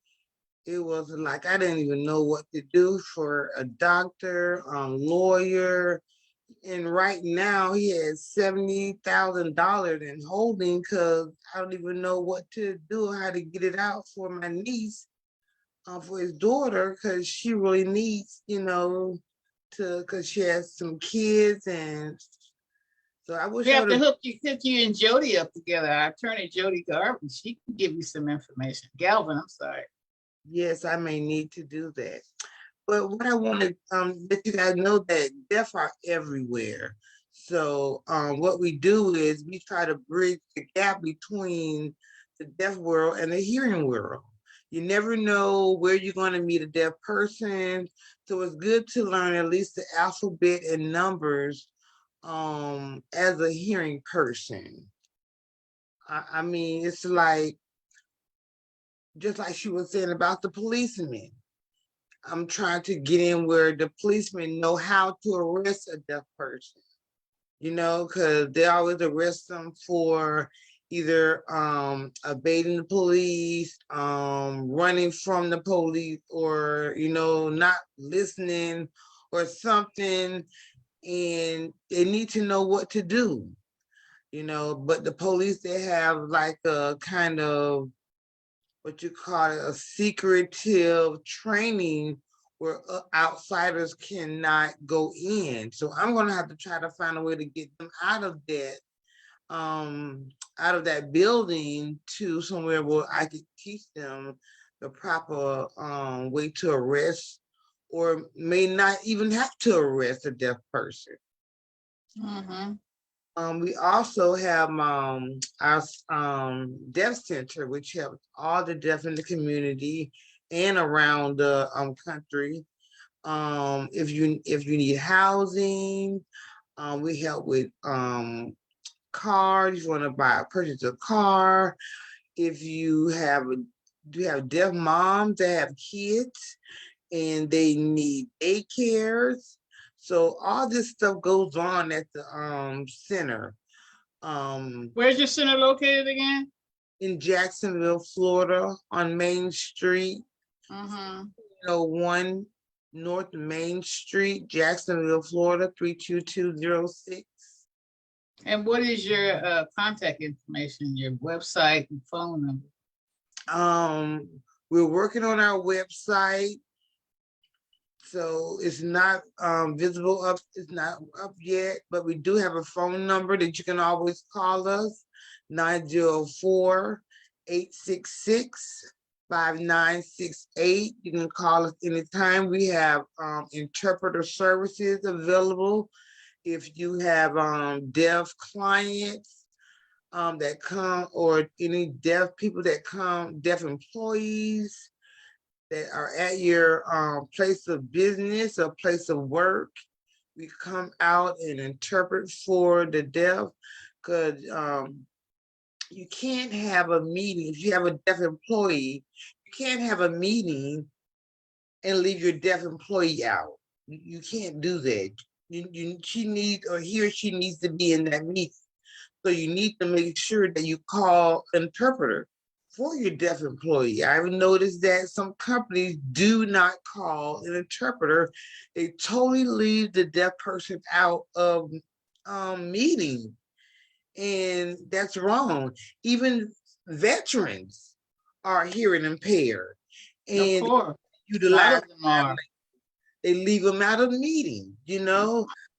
it was like I didn't even know what to do for a doctor, lawyer. And right now he has $70,000 in holding because I don't even know what to do, how to get it out for my niece, for his daughter, because she really needs, because she has some kids. And so I wish We I have to would hook you and Jodi up together. Our attorney, Jodi Galvin, she can give you some information. Galvin, I'm sorry. yes, I may need to do that. But what I want to let you guys know that deaf are everywhere. So what we do is we try to bridge the gap between the deaf world and the hearing world. You never know where you're going to meet a deaf person. So it's good to learn at least the alphabet and numbers as a hearing person. I mean, it's like, just like she was saying about the policemen. I'm trying to get in where the policemen know how to arrest a deaf person, because they always arrest them for either evading the police, running from the police, or, not listening or something. And they need to know what to do, but the police, they have like a kind of what you call it, a secretive training where outsiders cannot go in. So I'm going to have to try to find a way to get them out of that building to somewhere where I could teach them the proper way to arrest, or may not even have to arrest a deaf person. Mm-hmm. We also have our deaf center, which helps all the deaf in the community and around the country. If you need housing, we help with cars. If you want to purchase a car, if you have deaf moms that have kids and they need daycares. So all this stuff goes on at the center. Where's your center located again? In Jacksonville, Florida, on Main Street. Mm-hmm. 1 North Main Street, Jacksonville, Florida, 32206. And what is your contact information, your website and phone number? We're working on our website. So it's not visible up, it's not up yet, but we do have a phone number that you can always call us, 904-866-5968. You can call us anytime. We have interpreter services available. If you have deaf clients that come, or any deaf people that come, deaf employees that are at your place of business or place of work, we come out and interpret for the deaf, because you can't have a meeting. If you have a deaf employee, you can't have a meeting and leave your deaf employee out. You can't do that. She needs, or he or she needs to be in that meeting. So you need to make sure that you call an interpreter for your deaf employee. I've noticed that some companies do not call an interpreter. They totally leave the deaf person out of meetings, and that's wrong. Even veterans are hearing impaired, and utilize them, they leave them out of meetings,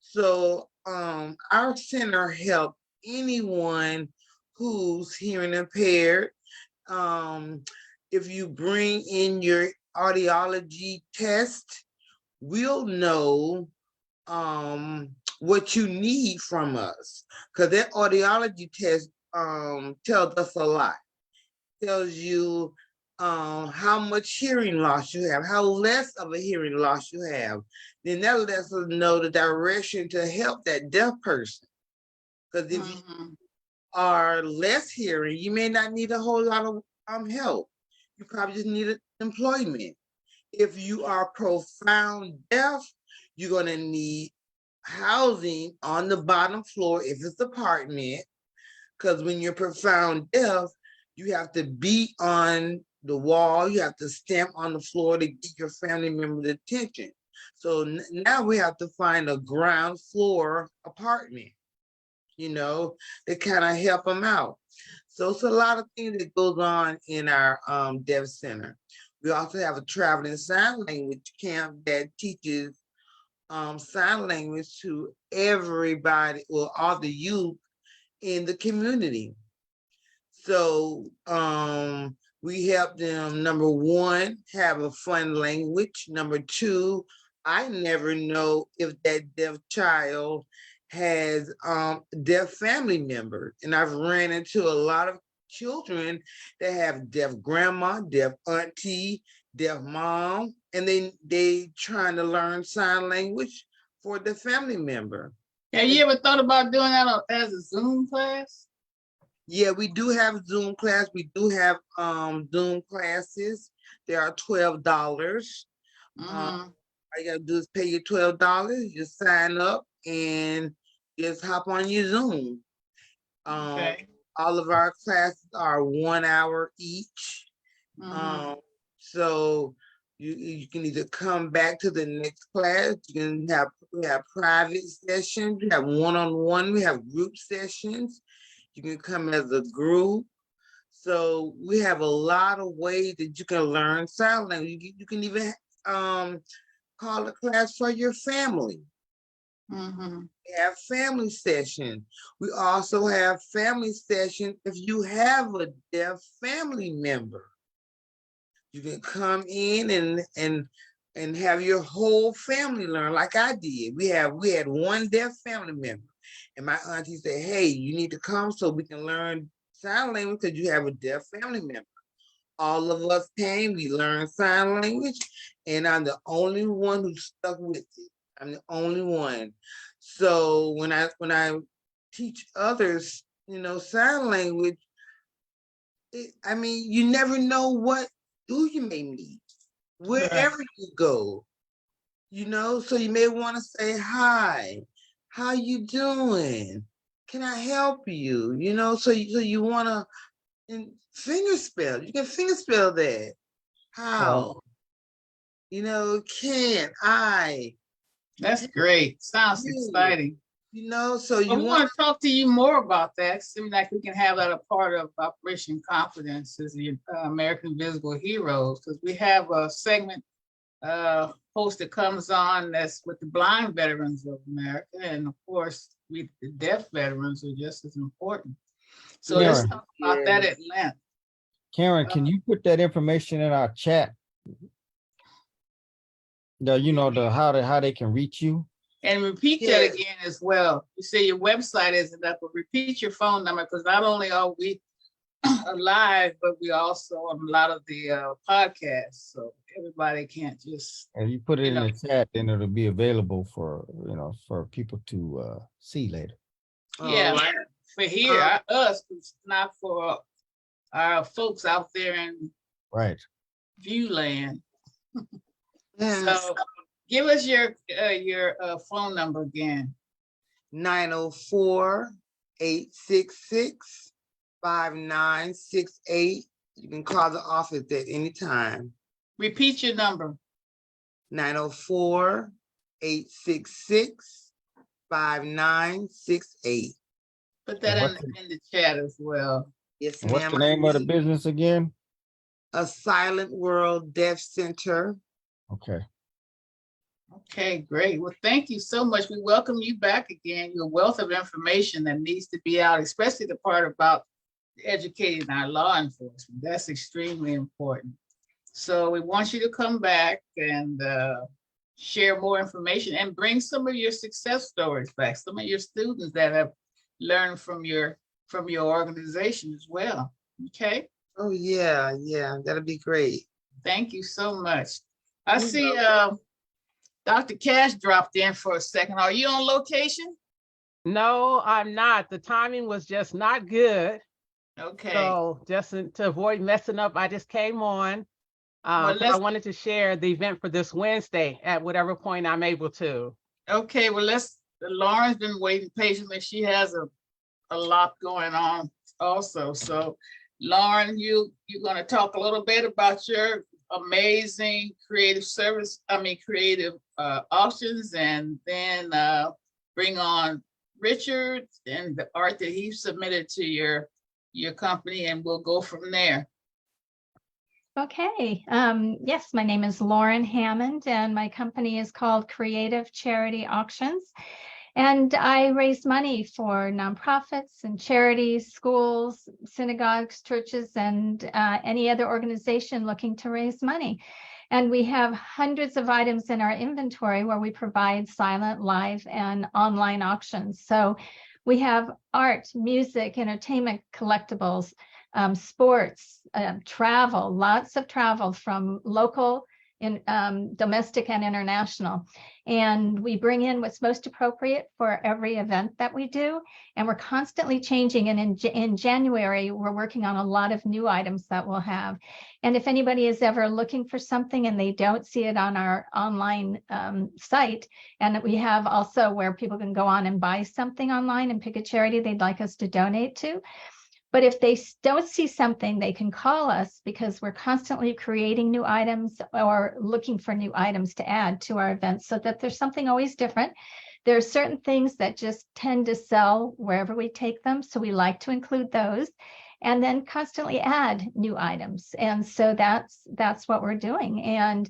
So our center helps anyone who's hearing impaired. If you bring in your audiology test, we'll know what you need from us, because that audiology test tells us a lot. Tells you how much hearing loss you have, how less of a hearing loss you have. Then that lets us know the direction to help that deaf person. Because if you are less hearing, you may not need a whole lot of help. You probably just need employment. If you are profound deaf, you're going to need housing on the bottom floor if it's apartment. Because when you're profound deaf, you have to beat on the wall, you have to stamp on the floor to get your family member's attention. So now we have to find a ground floor apartment, you know, to kind of help them out. So it's a lot of things that goes on in our deaf center. We also have a traveling sign language camp that teaches sign language to everybody, or all the youth in the community. So we help them, number one, have a fun language. Number two, I never know if that deaf child has deaf family members. And I've ran into a lot of children that have deaf grandma, deaf auntie, deaf mom, and they trying to learn sign language for the family member. Have you ever thought about doing that as a Zoom class? Yeah, we do have Zoom class. We do have Zoom classes. They are $12. All you gotta do is pay your $12. You sign up and just hop on your Zoom. All of our classes are 1 hour each. So you can either come back to the next class. We have private sessions. We have one-on-one. We have group sessions. You can come as a group. So we have a lot of ways that you can learn sign language. You can even call a class for your family. We have family sessions. We also have family sessions if you have a deaf family member. You can come in and have your whole family learn like I did. We had one deaf family member. And my auntie said, hey, you need to come so we can learn sign language because you have a deaf family member. All of us came, we learned sign language, and I'm the only one who stuck with it. I'm the only one. So when I teach others, you know, sign language, I mean, you never know who you may meet, wherever you go, you know, so you may want to say, hi, how you doing? Can I help you? You know, so you want to finger spell. You can finger spell that. How? You know, can I? That's great. Sounds exciting. You know, so we want to talk to you more about that. Seems like we can have that a part of Operation Confidence as the American Visible Heroes, because we have a segment host that comes on that's with the blind veterans of America, and of course, the deaf veterans are just as important. So let's talk about that at length. Karen, can you put that information in our chat? How they can reach you? And repeat that again as well. You say your website isn't up, but repeat your phone number, because not only are we live, but we also on a lot of the podcasts. So everybody can't just. And you put it in the chat, then it'll be available for people to see later. Yeah, for here, us, it's not for our folks out there in Viewland. So give us your phone number again. 904-866-5968. You can call the office at any time. Repeat your number. 904-866-5968. Put that in the chat as well. Yes, ma'am. What's the name of the business again? A Silent World Deaf Center. Okay. Okay, great. Well, thank you so much. We welcome you back again. Your wealth of information that needs to be out, especially the part about educating our law enforcement. That's extremely important. So we want you to come back and share more information and bring some of your success stories back, some of your students that have learned from your organization as well. Okay. Oh, yeah, yeah, that'll be great. Thank you so much. I You're see welcome. Dr. Cash dropped in for a second. Are you on location? No, I'm not. The timing was just not good. Okay. So just to avoid messing up, I just came on. Well, I wanted to share the event for this Wednesday at whatever point I'm able to. Okay, well, Lauren's been waiting patiently. She has a lot going on also. So Lauren, you're going to talk a little bit about your amazing creative options, and then bring on Richard and the art that he submitted to your company, and we'll go from there. Okay. Yes, my name is Lauren Hammond, and my company is called Creative Charity Auctions. And I raise money for nonprofits and charities, schools, synagogues, churches, and any other organization looking to raise money. And we have hundreds of items in our inventory where we provide silent, live, and online auctions. So we have art, music, entertainment, collectibles, sports, travel, lots of travel from local, domestic and international. And we bring in what's most appropriate for every event that we do. And we're constantly changing. And in January, we're working on a lot of new items that we'll have. And if anybody is ever looking for something and they don't see it on our online site, and we have also where people can go on and buy something online and pick a charity they'd like us to donate to. But if they don't see something, they can call us, because we're constantly creating new items or looking for new items to add to our events, so that there's something always different. There are certain things that just tend to sell wherever we take them, so we like to include those, and then constantly add new items. And so that's what we're doing. And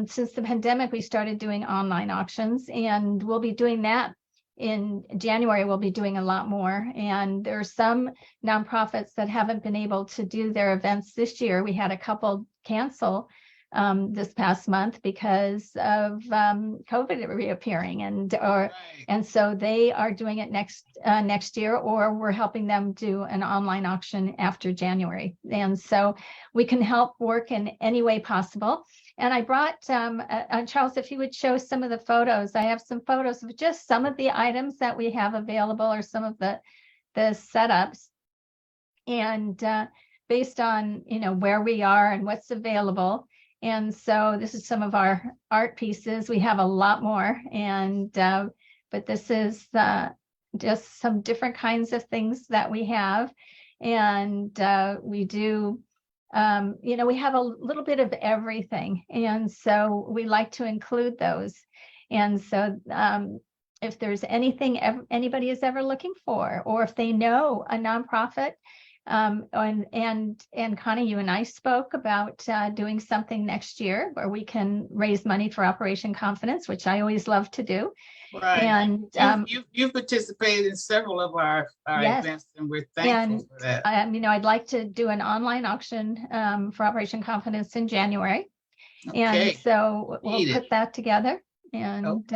since the pandemic, we started doing online auctions, and we'll be doing that. In January, we'll be doing a lot more. And there are some nonprofits that haven't been able to do their events this year. We had a couple cancel this past month because of COVID reappearing, and so they are doing it next year, or we're helping them do an online auction after January. And so we can help work in any way possible. And I brought, Charles, if you would show some of the photos. I have some photos of just some of the items that we have available, or some of the setups. And based on, where we are and what's available. And so this is some of our art pieces. We have a lot more. And but this is just some different kinds of things that we have. And we do, we have a little bit of everything. And so we like to include those. And so if there's anything anybody is ever looking for, or if they know a nonprofit, and Connie, you and I spoke about doing something next year where we can raise money for Operation Confidence, which I always love to do. Right. And you've participated in several of our yes. events, and we're thankful for that. I'd like to do an online auction for Operation Confidence in January. Okay. And so we'll put that together. And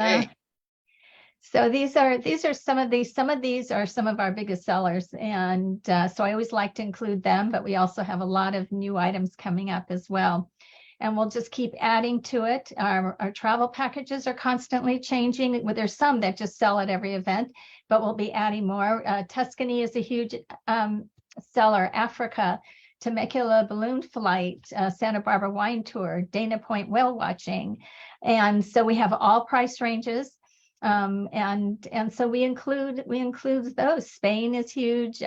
so these are some of these are some of our biggest sellers. And so I always like to include them, but we also have a lot of new items coming up as well. And we'll just keep adding to it. Our travel packages are constantly changing. Well, there's some that just sell at every event, but we'll be adding more. Tuscany is a huge seller. Africa, Temecula balloon flight, Santa Barbara wine tour, Dana Point whale watching. And so we have all price ranges. And so we include those. Spain is huge,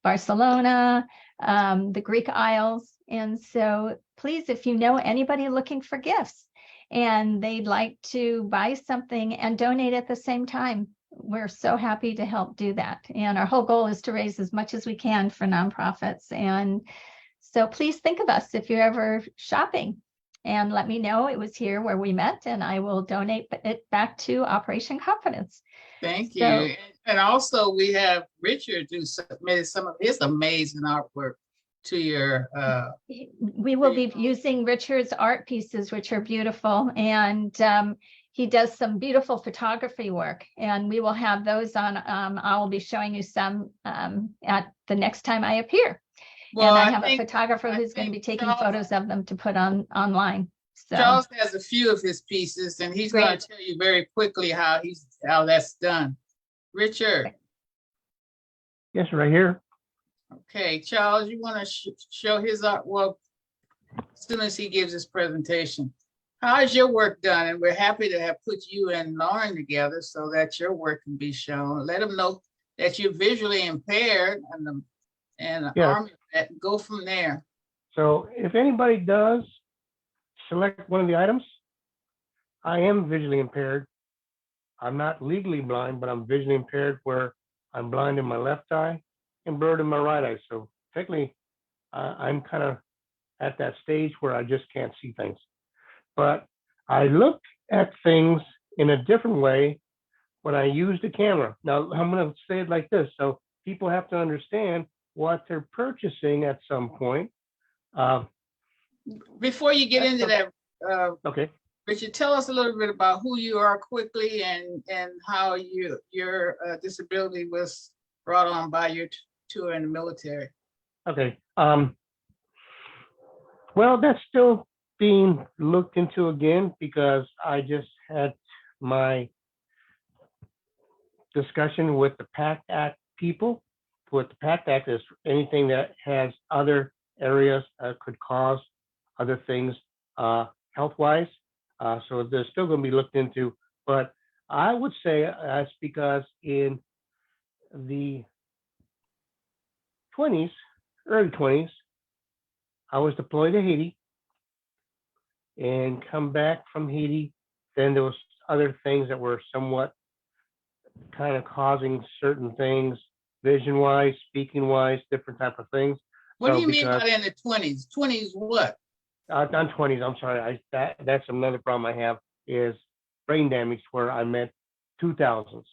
Barcelona, the Greek Isles. And so please, if you know anybody looking for gifts and they'd like to buy something and donate at the same time, we're so happy to help do that. And our whole goal is to raise as much as we can for nonprofits. And so please think of us if you're ever shopping, and let me know it was here where we met, and I will donate it back to Operation Confidence. Thank you. And also we have Richard who submitted some of his amazing artwork to your, We will be using Richard's art pieces, which are beautiful, and he does some beautiful photography work, and we will have those on. I will be showing you some at the next time I appear. well, And I I have a think, photographer I who's going to think be taking Charles, photos of them to put on online. So Charles has a few of his pieces, and he's going Great. to tell you very quickly how that's done. Richard, Yes, right here. okay, Charles, you want to show his art? Well, as soon as he gives his presentation. How is your work done? And we're happy to have put you and Lauren together so that your work can be shown. Let them know that you're visually impaired and Yes. arm that. Go from there. So if anybody does select one of the items, I am visually impaired. I'm not legally blind, but I'm visually impaired where I'm blind in my left eye and blurred in my right eye. So technically, I'm kind of at that stage where I just can't see things. But I look at things in a different way when I use the camera. Now, I'm going to say it like this. So people have to understand what they're purchasing at some point. Before you get into that, Okay. Richard, tell us a little bit about who you are quickly and how your disability was brought on by your tour in the military. Okay. Well, that's still being looked into again because I just had my discussion with the PACT Act people. What the PACT Act is anything that has other areas could cause other things health-wise. So they're still going to be looked into. But I would say that's because in the 20s, early 20s, I was deployed to Haiti and come back from Haiti. Then there was other things that were somewhat kind of causing certain things, vision-wise, speaking-wise, different type of things. What do you mean by in the 20s? 20s what? Not 20s, I'm sorry. That's another problem I have is brain damage where I'm at 2000s.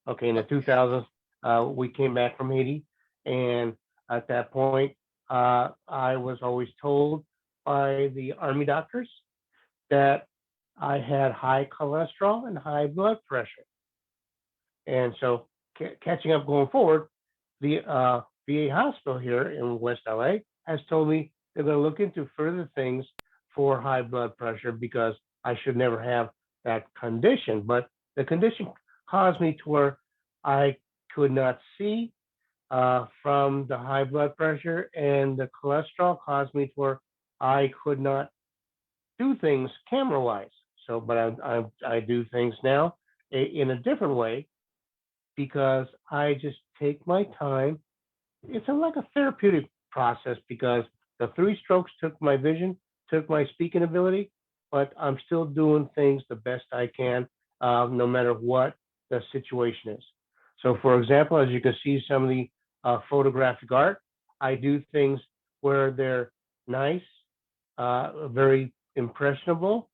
Okay, in the 2000s, we came back from Haiti. And at that point, I was always told by the Army doctors that I had high cholesterol and high blood pressure. And so catching up going forward, the VA hospital here in West LA has told me they're going to look into further things for high blood pressure because I should never have that condition. But the condition caused me to where I could not see from the high blood pressure, and the cholesterol caused me to where I could not do things camera-wise. So, but I do things now in a different way because I just take my time. It's like a therapeutic process because the 3 strokes took my vision, took my speaking ability, but I'm still doing things the best I can, no matter what the situation is. So for example, as you can see some of the photographic art, I do things where they're nice, very impressionable,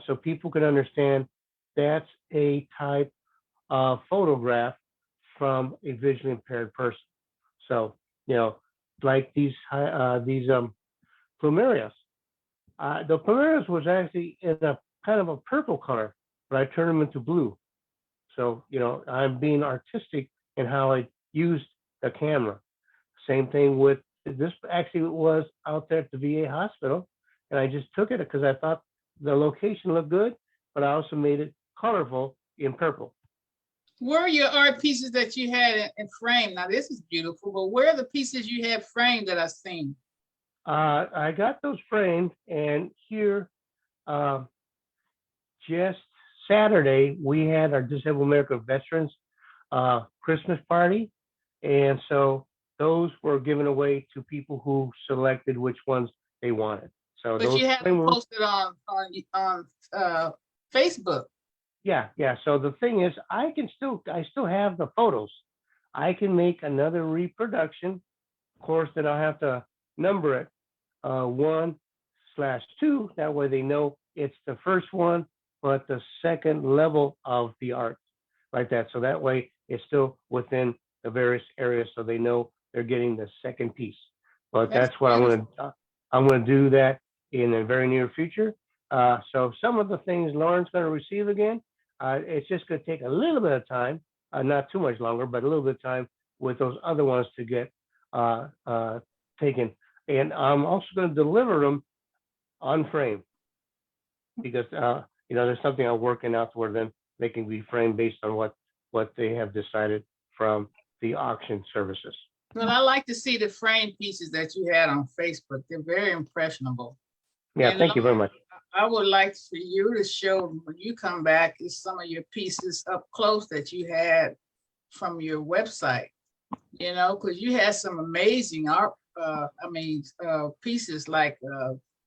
so people can understand that's a type of photograph from a visually impaired person. So, you know, like these plumerias. The plumerias was actually in a kind of a purple color, but I turned them into blue. So, you know, I'm being artistic in how I used the camera. Same thing with this. Actually, it was out there at the VA hospital, and I just took it because I thought the location looked good, but I also made it colorful in purple. Where are your art pieces that you had in frame? Now this is beautiful, but where are the pieces you had framed that I've seen? I got those framed, and here, just Saturday, we had our Disabled American Veterans Christmas party, and so those were given away to people who selected which ones they wanted. So But those you have them posted on Facebook. Yeah. So the thing is, I still have the photos. I can make another reproduction. Of course, then I'll have to number it 1/2. That way they know it's the first one, but the second level of the art, like that. So that way it's still within the various areas, so they know they're getting the second piece. But That's that's what I'm gonna do that in the very near future. So some of the things Lauren's gonna receive again, it's just gonna take a little bit of time, not too much longer, but a little bit of time with those other ones to get taken. And I'm also gonna deliver them on frame because there's something I'm working out where then they can be framed based on what they have decided from the auction services. Well, I like to see the frame pieces that you had on Facebook. They're very impressionable. Yeah, And thank you very much. I would like for you to show when you come back is some of your pieces up close that you had from your website, because you had some amazing art, pieces like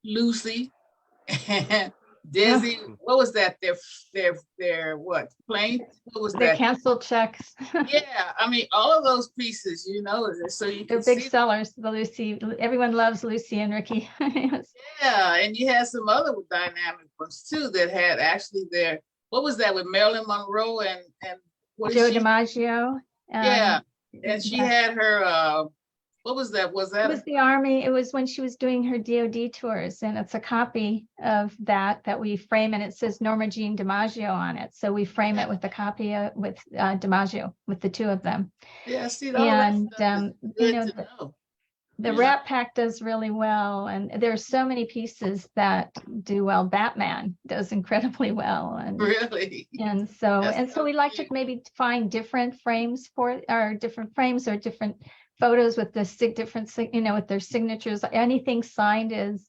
Lucy and Dizzy. What was that? Their what? Plane? What was The that? canceled checks. Yeah, all of those pieces, so you They're can big see. sellers. The Lucy, everyone loves Lucy and Ricky. Yes. Yeah, and you had some other dynamic ones too that had actually what was that with Marilyn Monroe and what is Joe she? DiMaggio. Yeah, and she yeah. had her, what was that? Was It that? was the Army. It was when she was doing her DoD tours, and it's a copy of that we frame, and it says Norma Jean DiMaggio on it. So we frame it with a copy with DiMaggio, with the two of them. Yeah, see, and know. The Rat Pack does really well, and there's so many pieces that do well. Batman does incredibly well, and really, and so we like to maybe find different frames or different photos with the different with their signatures. Anything signed is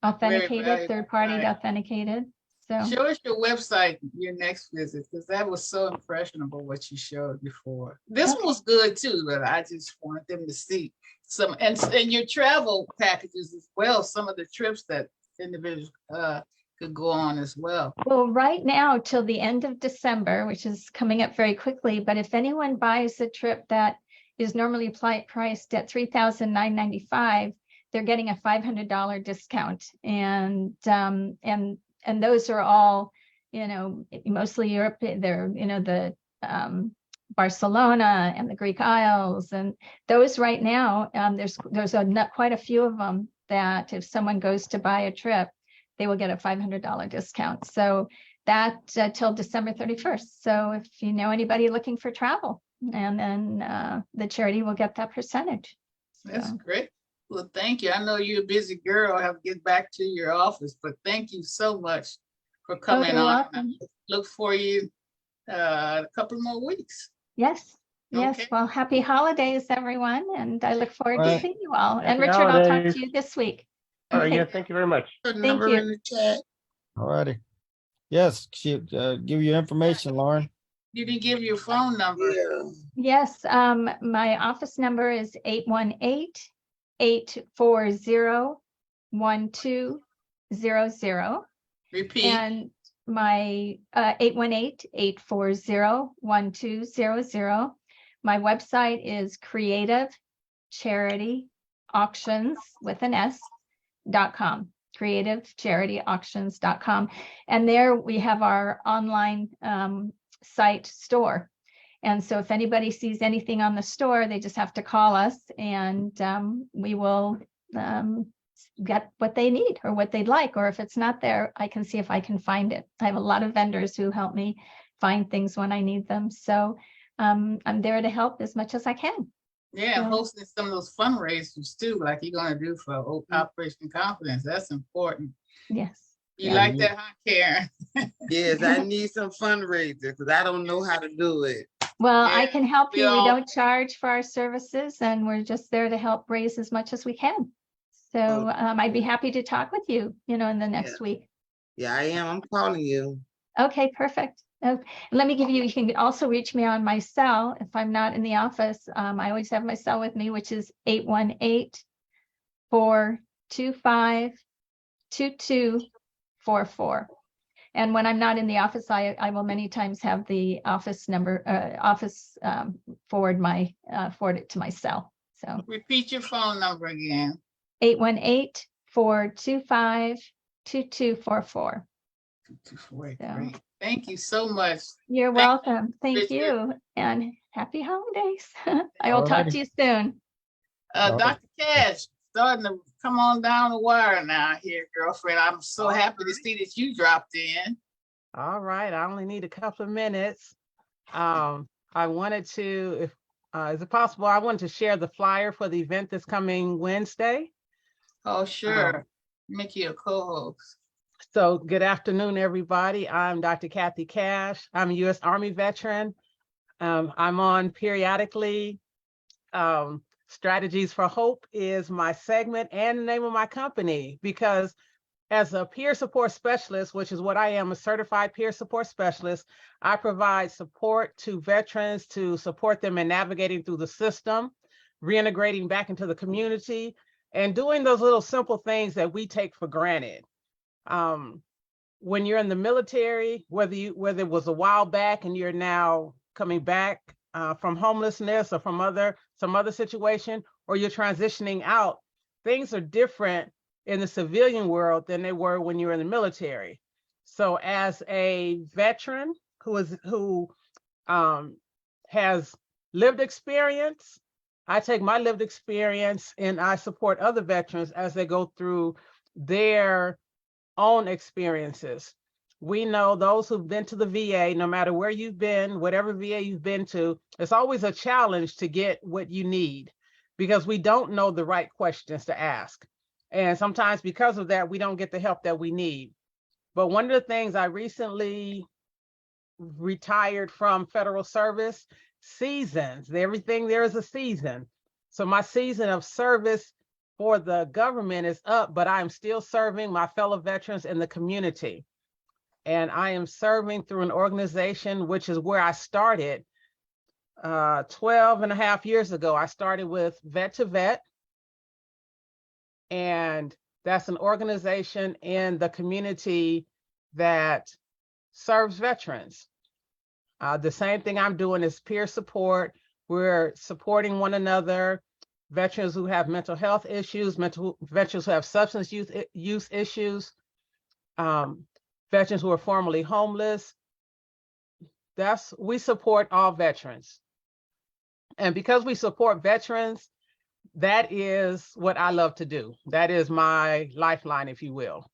authenticated, third-party authenticated. So show us your website your next visit, because that was so impressionable what you showed before. This one was good too, but I just wanted them to see some and your travel packages as well. Some of the trips that individuals could go on as well. Well, right now till the end of December, which is coming up very quickly, but if anyone buys a trip that is normally priced at $3,995, they're getting a $500 discount, and those are all, mostly Europe. They're the Barcelona and the Greek Isles, and those right now, there's quite a few of them that if someone goes to buy a trip, they will get a $500 discount. So that till December 31st. So if you know anybody looking for travel, and then the charity will get that percentage. That's great. Well, thank you. I know you're a busy girl. I have to get back to your office, but thank you so much for coming on. Welcome. Look for you a couple more weeks. Yes. Yes. Okay. Well, happy holidays, everyone. And I look forward to seeing you all. Happy and Richard, I'll talk holidays. to you this week. All right, yeah, thank you very much. The Thank number you. in the chat. All righty. Yes, give your information, Lauren. You didn't give your phone number. Yes. My office number is 818-840-1200. Repeat. And my 818-840-1200. My website is creativecharityauctions.com. creativecharityauctions.com. And there we have our online site store. And so if anybody sees anything on the store, they just have to call us, and we will get what they need or what they'd like. Or if it's not there, I can see if I can find it. I have a lot of vendors who help me find things when I need them. So I'm there to help as much as I can. Yeah, hosting some of those fundraisers too, like you're going to do for Operation Confidence. That's important. Yes. You like that, huh, Karen? Yes, I need some fundraiser because I don't know how to do it. Well, I can help you. We don't charge for our services, and we're just there to help raise as much as we can. So I'd be happy to talk with you, in the next week. Yeah, I am. I'm calling you. Okay, perfect. Let me give you can also reach me on my cell if I'm not in the office. I always have my cell with me, which is 818-425-2244. And when I'm not in the office, I will many times have the office number, forward it to my cell. So repeat your phone number again. 818-425-2244. Great. Thank you so much. You're welcome. Thank you. And happy holidays. I will talk to you soon. Dr. Cash, starting to come on down the wire now here, girlfriend. I'm so happy to see that you dropped in. All right, I only need a couple of minutes. I wanted to, if is it possible, I wanted to share the flyer for the event that's coming Wednesday. Oh, sure. Make you a co-host. So good afternoon, everybody. I'm Dr. Kathy Cash. I'm a U.S. Army veteran. I'm on periodically. Strategies for Hope is my segment and the name of my company, because as a peer support specialist, which is what I am, a certified peer support specialist, I provide support to veterans to support them in navigating through the system, reintegrating back into the community, and doing those little simple things that we take for granted. When you're in the military, whether it was a while back and you're now coming back from homelessness or from some other situation, or you're transitioning out, things are different in the civilian world than they were when you were in the military. So as a veteran who has lived experience, I take my lived experience and I support other veterans as they go through their own experiences. We know those who've been to the VA, no matter where you've been, whatever VA you've been to, it's always a challenge to get what you need because we don't know the right questions to ask. And sometimes because of that, we don't get the help that we need. But one of the things, I recently retired from federal service, seasons, everything there is a season. So my season of service for the government is up, but I am still serving my fellow veterans in the community. And I am serving through an organization, which is where I started 12 and a half years ago. I started with Vet to Vet. And that's an organization in the community that serves veterans. The same thing I'm doing is peer support. We're supporting one another, veterans who have mental health issues, veterans who have substance use issues, veterans who are formerly homeless. We support all veterans. And because we support veterans, that is what I love to do. That is my lifeline, if you will.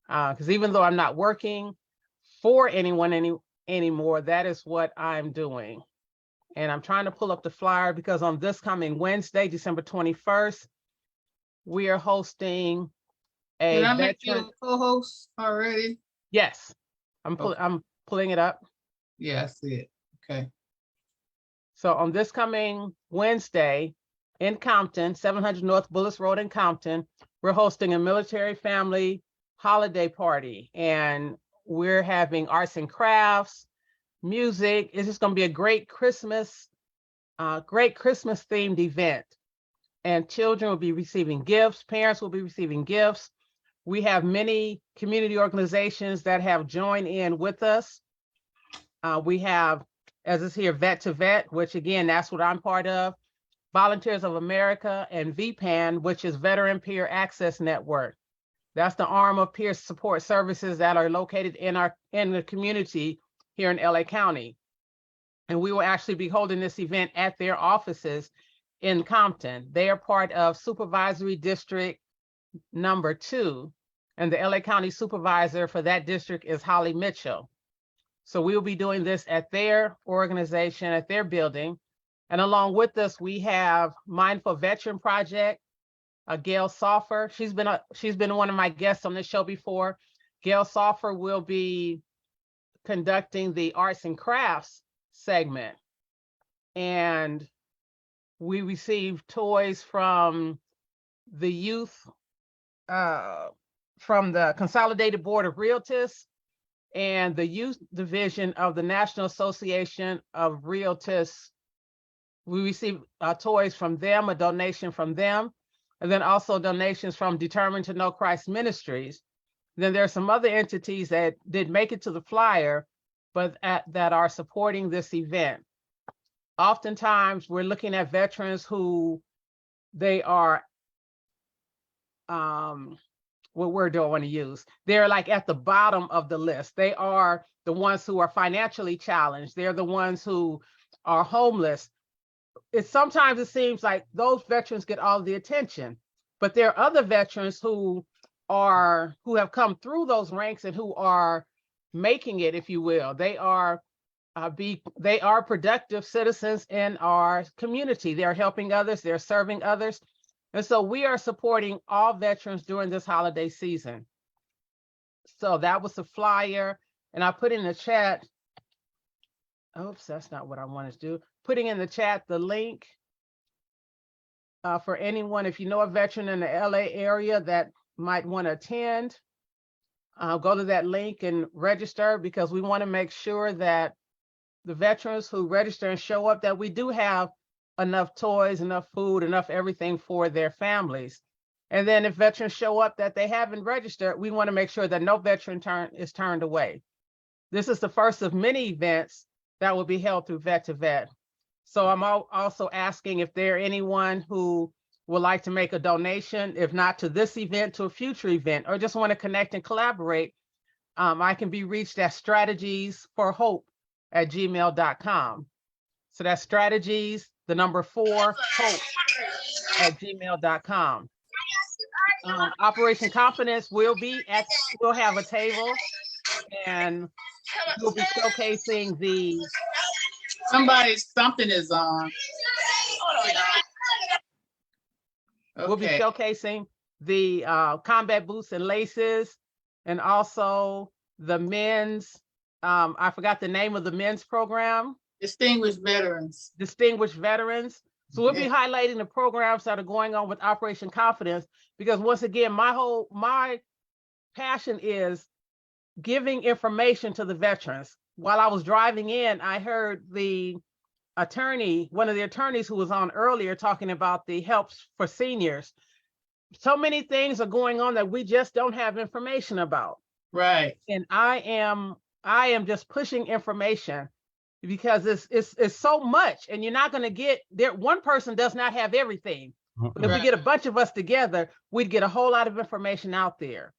Because even though I'm not working for anyone anymore, that is what I'm doing. And I'm trying to pull up the flyer because on this coming Wednesday, December 21st, we are hosting a Did I veteran. make you a co-host already? Yes, I'm pulling it up. Yeah, I see it. Okay. So on this coming Wednesday in Compton, 700 North Bullis Road in Compton, we're hosting a military family holiday party, and we're having arts and crafts, music. It's just going to be a great Christmas themed event. And children will be receiving gifts. Parents will be receiving gifts. We have many community organizations that have joined in with us. We have, as it's here, Vet to Vet, which again, that's what I'm part of. Volunteers of America, and VPAN, which is Veteran Peer Access Network. That's the arm of peer support services that are located in the community here in LA County. And we will actually be holding this event at their offices in Compton. They are part of Supervisory District number 2, and the LA County supervisor for that district is Holly Mitchell. So we will be doing this at their organization, at their building. And along with us, we have Mindful Veteran Project, Gail Soffer. She's been one of my guests on this show before. Gail Soffer will be conducting the arts and crafts segment. And we received toys from the youth, from the Consolidated Board of Realtors and the youth division of the National Association of Realtors. We received toys from them, a donation from them, and then also donations from Determined to Know Christ Ministries. Then there are some other entities that did make it to the flyer, but that are supporting this event. Oftentimes, we're looking at veterans who they are, what word do I want to use? They're like at the bottom of the list. They are the ones who are financially challenged. They're the ones who are homeless. Sometimes it seems like those veterans get all the attention, But there are other veterans who have come through those ranks and who are making it, if you will. They are productive citizens in our community. They're helping others, they're serving others. And so we are supporting all veterans during this holiday season. So that was the flyer. And I put in the chat, oops, that's not what I wanted to do. Putting in the chat the link for anyone, if you know a veteran in the LA area that might want to attend, go to that link and register, because we want to make sure that the veterans who register and show up, that we do have enough toys, enough food, enough everything for their families. And then if veterans show up that they haven't registered, we want to make sure that no veteran is turned away. This is the first of many events that will be held through Vet to Vet. So I'm also asking if there anyone who would like to make a donation, if not to this event, to a future event, or just want to connect and collaborate. I can be reached at strategies4hope@gmail.com. So that's strategies, the number 4, hope@gmail.com. Operation Confidence will have a table, and we'll be showcasing something is on. Okay. We'll be showcasing the combat boots and laces, and also the men's, I forgot the name of the men's program. Distinguished Veterans. Distinguished Veterans. So we'll be highlighting the programs that are going on with Operation Confidence, because once again, my passion is giving information to the veterans. While I was driving in, I heard one of the attorneys who was on earlier talking about the helps for seniors. So many things are going on that we just don't have information about. Right. And I am just pushing information, because it's so much, and you're not going to get there. One person does not have everything. But if we get a bunch of us together, we'd get a whole lot of information out there.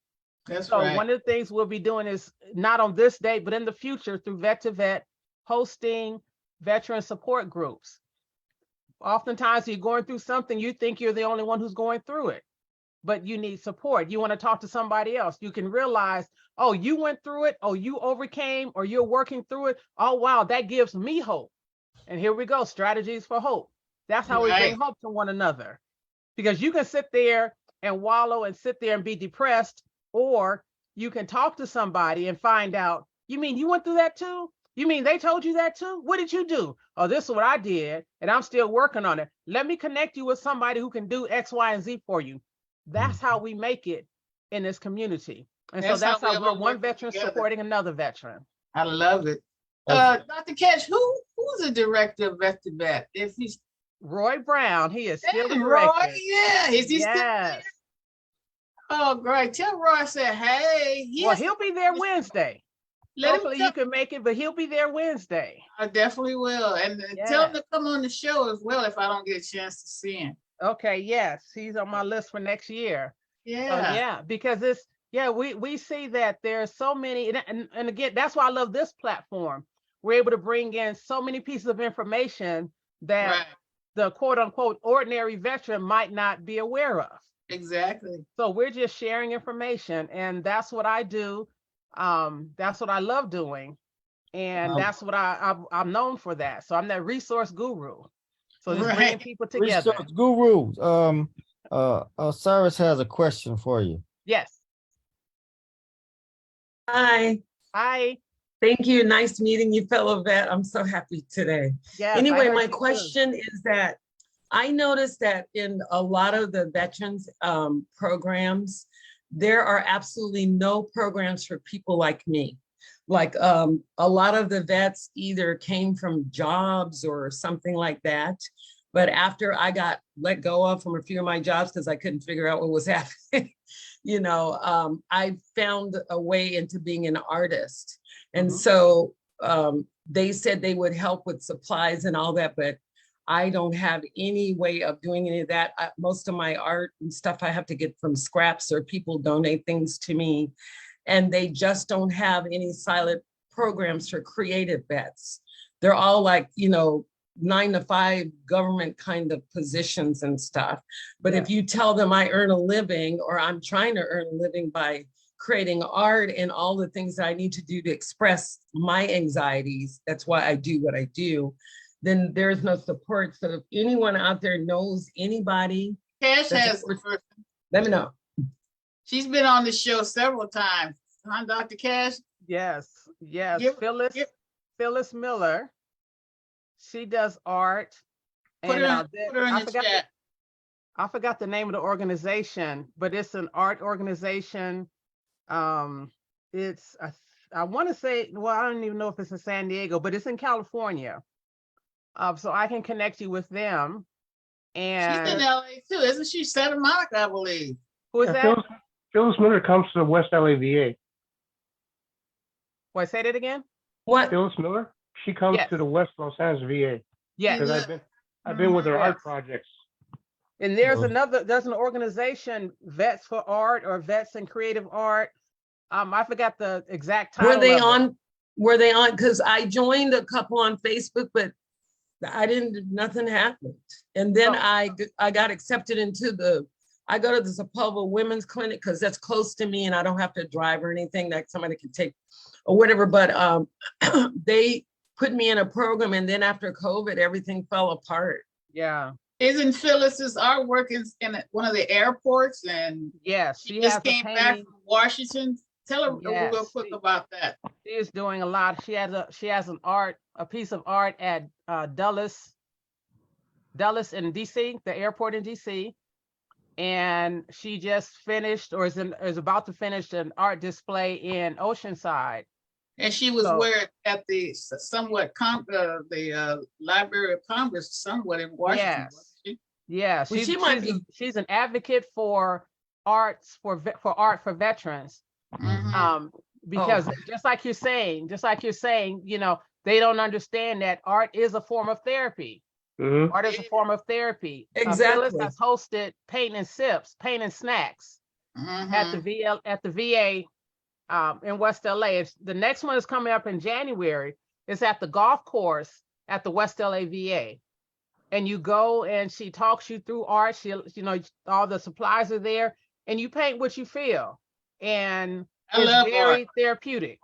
That's so right. One of the things we'll be doing is, not on this date, but in the future, through Vet to Vet, hosting veteran support groups. Oftentimes you're going through something, you think you're the only one who's going through it, but you need support. You want to talk to somebody else. You can realize, oh, you went through it, oh, you overcame, or you're working through it. Oh, wow, that gives me hope. And here we go, strategies for hope. That's how we bring hope to one another. Because you can sit there and wallow and sit there and be depressed, or you can talk to somebody and find out, you mean you went through that too? You mean they told you that too? What did you do? Oh, this is what I did, and I'm still working on it. Let me connect you with somebody who can do X, Y, and Z for you. That's how we make it in this community. And so that's how we're one veteran supporting another veteran. I love it. Dr. Cash, who's the director of Vet to Vet? If he's Roy Brown, he is still the director. Roy, yeah. Is he still there? Oh, great. Tell Roy I said, hey. Well, he'll be there Wednesday. Hopefully you can make it, but he'll be there Wednesday. I definitely will. And tell him to come on the show as well if I don't get a chance to see him. Okay, yes. He's on my list for next year. Yeah. Because we see that there's so many, and again, that's why I love this platform. We're able to bring in so many pieces of information that the quote unquote ordinary veteran might not be aware of. Exactly. So we're just sharing information, and that's what I do. That's what I love doing, and that's what I'm known for. That. So I'm that resource guru. So just bringing people together. Resource gurus. Cyrus has a question for you. Yes. Hi. Hi. Thank you. Nice meeting you, fellow vet. I'm so happy today. Yes, anyway, my question is that I noticed that in a lot of the veterans programs, there are absolutely no programs for people like me. Like a lot of the vets either came from jobs or something like that. But after I got let go of from a few of my jobs because I couldn't figure out what was happening, I found a way into being an artist. And so they said they would help with supplies and all that, but I don't have any way of doing any of that. Most of my art and stuff I have to get from scraps, or people donate things to me, and they just don't have any silent programs for creative vets. They're all like, 9-to-5 government kind of positions and stuff. But if you tell them I earn a living, or I'm trying to earn a living by creating art and all the things that I need to do to express my anxieties, that's why I do what I do, then there's no support. So if anyone out there knows anybody, Cash that's has the person. let me know. She's been on the show several times. Huh, Dr. Cash? Yes, yes. Give- Phyllis Miller. She does art. Put And her in the chat. I forgot the name of the organization, but it's an art organization. It's I want to say, well, I don't even know if it's in San Diego, but it's in California. So I can connect you with them. And She's in LA too, isn't she? Santa Monica, I believe. Who is that? Phyllis Miller comes to West LA VA. Wait, say that again. What? Phyllis Miller? She comes to the West Los Angeles VA. Yes. Because I've been with her art projects. And there's an organization, Vets for Art or Vets in Creative Art. I forgot the exact title. Were they on? Because I joined a couple on Facebook, but nothing happened. And then I got accepted into I go to the Sepulveda Women's Clinic because that's close to me and I don't have to drive or anything that somebody can take or whatever. But they put me in a program, and then after COVID, everything fell apart. Yeah. Isn't Phyllis's artwork in one of the airports? And yes, she just came back from Washington. Tell her real quick about that. She is doing a lot. She has a piece of art at Dulles in DC, the airport in DC. And she just finished or is about to finish an art display in Oceanside. And she was at the the Library of Congress somewhat in Washington. Yes. Yeah, she's an advocate for arts for veterans. Because just like you're saying, you know, they don't understand that art is a form of therapy. Art is a form of therapy. Exactly. Phyllis has hosted Paint and Sips, Paint and Snacks at the VA in West LA. The next one is coming up in January. It's at the golf course at the West LA VA. And you go and she talks you through art. All the supplies are there and you paint what you feel. And it's very therapeutic.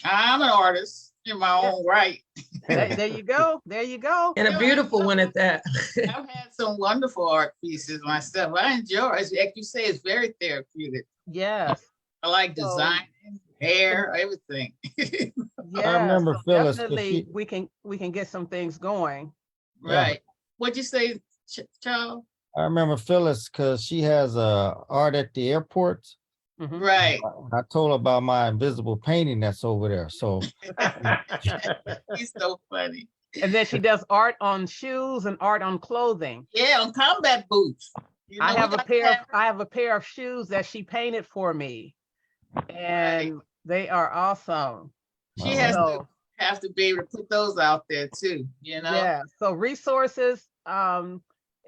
I'm an artist in my own right. There you go. There you go. And a beautiful one at that. I've had some wonderful art pieces myself. I enjoy it. Like you say, it's very therapeutic. Yes. I like design, hair, everything. Yeah, I remember Phyllis. Definitely, we can get some things going. Right. Yeah. What'd you say, Charles? I remember Phyllis because she has art at the airport. Right. I told her about my invisible painting that's over there. So he's so funny. And then she does art on shoes and art on clothing. Yeah, on combat boots. You know, I have a pair of shoes that she painted for me, and they are awesome. She has to be able to put those out there too. You know. Yeah. So resources.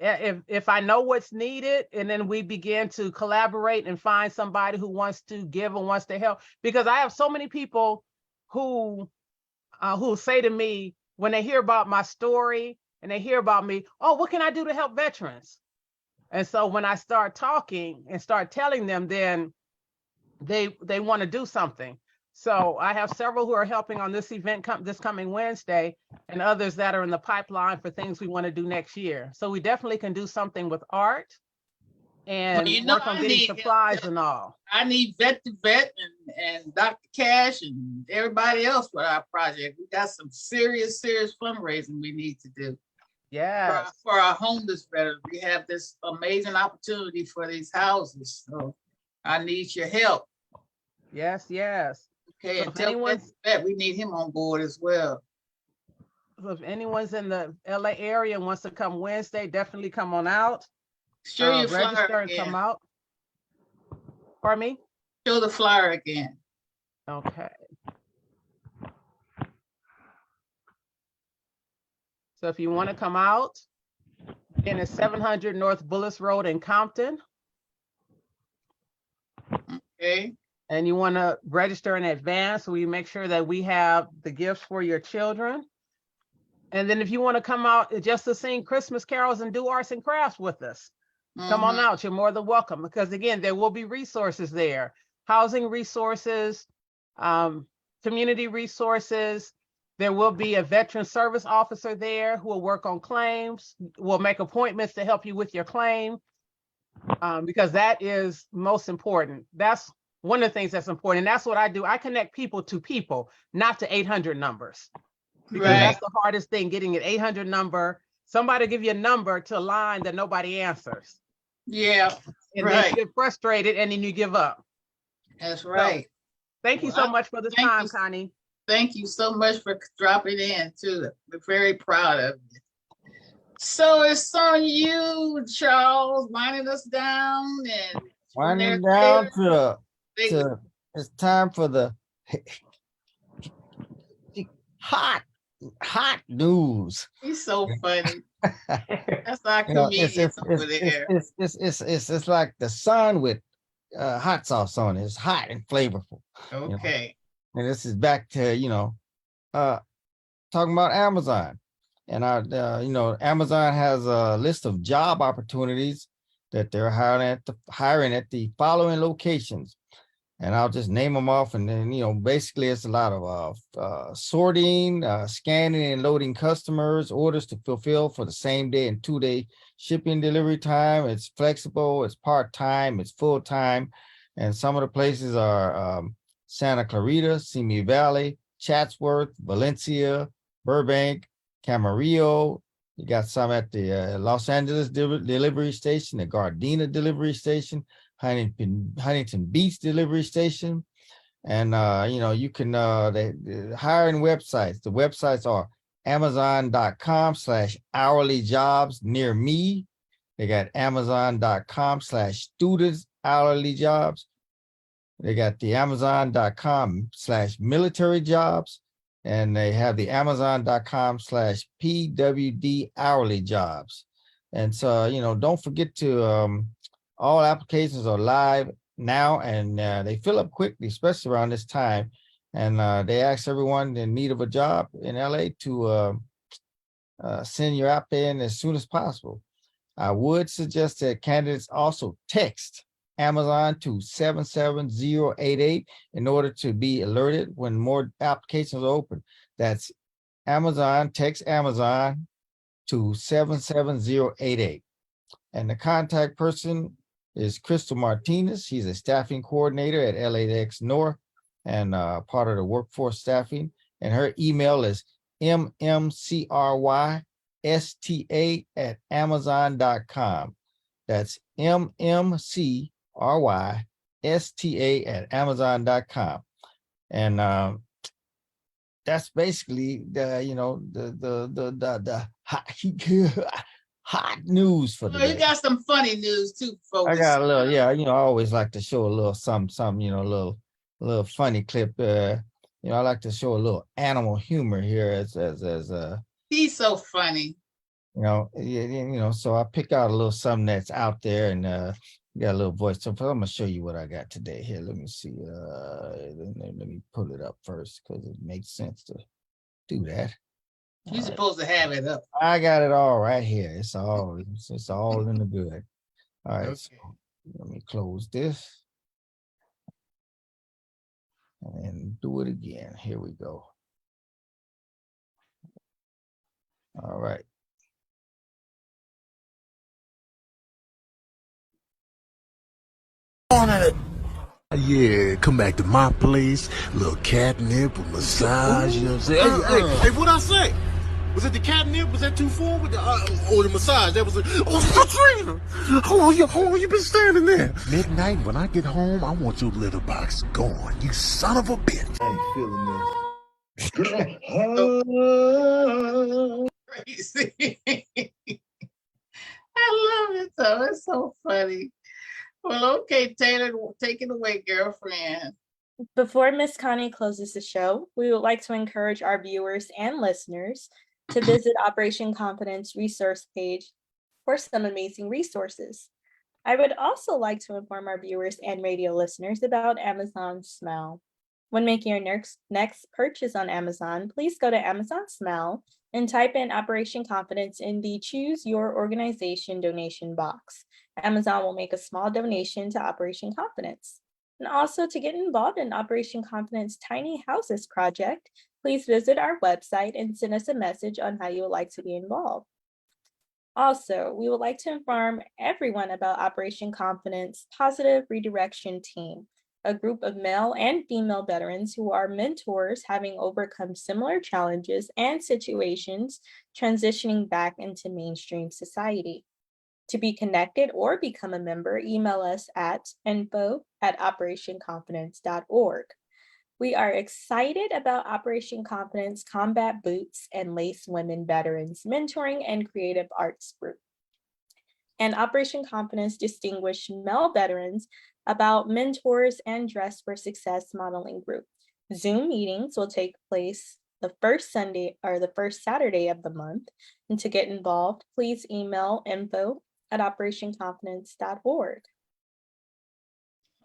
If I know what's needed, and then we begin to collaborate and find somebody who wants to give and wants to help, because I have so many people who say to me when they hear about my story and they hear about me, oh, what can I do to help veterans? And so when I start talking and start telling them, then they want to do something. So I have several who are helping on this event this coming Wednesday, and others that are in the pipeline for things we want to do next year. So we definitely can do something with art and work on getting supplies and all. I need Vet to Vet and Dr. Cash and everybody else for our project. We got some serious fundraising we need to do. Yeah. For our homeless veterans, we have this amazing opportunity for these houses. So I need your help. Yes, yes. Okay, so and we need him on board as well. So if anyone's in the LA area and wants to come Wednesday, definitely come on out. Show your flyer register and again. Come out. Pardon me? Show the flyer again. Okay. So if you want to come out, again, it's 700 North Bullis Road in Compton. Okay. And you want to register in advance so we make sure that we have the gifts for your children. And then if you want to come out just to sing Christmas carols and do arts and crafts with us, come on out. You're more than welcome, because again, there will be resources there, housing resources, community resources. There will be a veteran service officer there who will work on claims, will make appointments to help you with your claim, because that is most important. That's one of the things that's important. And that's what I do. I connect people to people, not to 800 numbers, because that's the hardest thing, getting an 800 number. Somebody give you a number to a line that nobody answers. Yeah, and then you get frustrated and then you give up. That's right. So, thank you so much for this time, Connie. Thank you so much for dropping in too. We're very proud of you. So it's on you, Charles, winding us down and winding down to it's time for the hot news. He's so funny. That's our comedian over there. It's like the sun with hot sauce on it. It's hot and flavorful. Okay. And this is back to talking about Amazon. And Amazon has a list of job opportunities that they're hiring at the following locations. And I'll just name them off. And then, basically it's a lot of sorting, scanning and loading customers' orders to fulfill for the same day and 2-day shipping delivery time. It's flexible, it's part-time, it's full-time. And some of the places are Santa Clarita, Simi Valley, Chatsworth, Valencia, Burbank, Camarillo. You got some at the Los Angeles delivery station, the Gardena delivery station, Huntington Beach delivery station. And you can the hiring websites. The websites are amazon.com/hourly jobs near me. They got amazon.com/students hourly jobs. They got the amazon.com/military jobs. And they have the amazon.com/PWD hourly jobs. And so, don't forget to, all applications are live now, and they fill up quickly, especially around this time. And they ask everyone in need of a job in LA to send your app in as soon as possible. I would suggest that candidates also text Amazon to 77088 in order to be alerted when more applications are open. That's Amazon, text Amazon to 77088. And the contact person is Crystal Martinez. She's a staffing coordinator at LAX North and part of the workforce staffing. And her email is mmcrysta@amazon.com. That's mmcrysta@amazon.com. And that's basically the hot news for the day. You got some funny news too, folks. I got a little, I always like to show a little something, a little funny clip. I like to show a little animal humor here as he's so funny. So I pick out a little something that's out there and got a little voice. So I'm gonna show you what I got today. Here, let me see. Let me pull it up first because it makes sense to do that. You're supposed to have it up. I got it all right here. It's all in the good. All right. Okay. So let me close this and do it again. Here we go. All right. Yeah, come back to my place, little catnip, a massage, you know what I'm saying? Hey, what I say? Was it the catnip? Was that too forward? Or the massage? That was Katrina! How long you been standing there? Midnight, when I get home, I want your litter box gone. You son of a bitch. I ain't feeling this. Crazy. I love it though. It's so funny. Well, okay, Taylor, take it away, girlfriend. Before Miss Connie closes the show, we would like to encourage our viewers and listeners to visit Operation Confidence resource page for some amazing resources. I would also like to inform our viewers and radio listeners about Amazon Smell. When making your next purchase on Amazon, please go to Amazon Smile and type in Operation Confidence in the Choose Your Organization donation box. Amazon will make a small donation to Operation Confidence. And also, to get involved in Operation Confidence Tiny Houses project, please visit our website and send us a message on how you would like to be involved. Also, we would like to inform everyone about Operation Confidence Positive Redirection Team, a group of male and female veterans who are mentors having overcome similar challenges and situations transitioning back into mainstream society. To be connected or become a member, email us at info@operationconfidence.org. We are excited about Operation Confidence Combat Boots and Lace Women Veterans Mentoring and Creative Arts Group, and Operation Confidence Distinguished Male Veterans about Mentors and Dress for Success Modeling Group. Zoom meetings will take place the first Sunday or the first Saturday of the month. And to get involved, please email info@operationconfidence.org.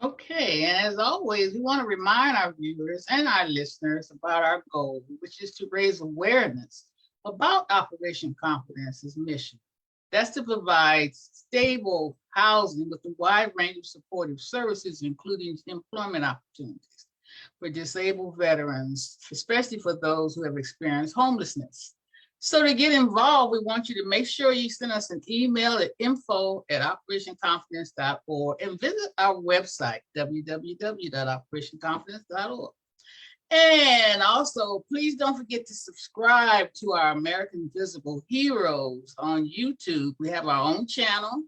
Okay, and as always, we want to remind our viewers and our listeners about our goal, which is to raise awareness about Operation Confidence's mission. That's to provide stable housing with a wide range of supportive services, including employment opportunities for disabled veterans, especially for those who have experienced homelessness. So to get involved, we want you to make sure you send us an email at info@operationconfidence.org and visit our website, www.operationconfidence.org. And also, please don't forget to subscribe to our American Invisible Heroes on YouTube. We have our own channel,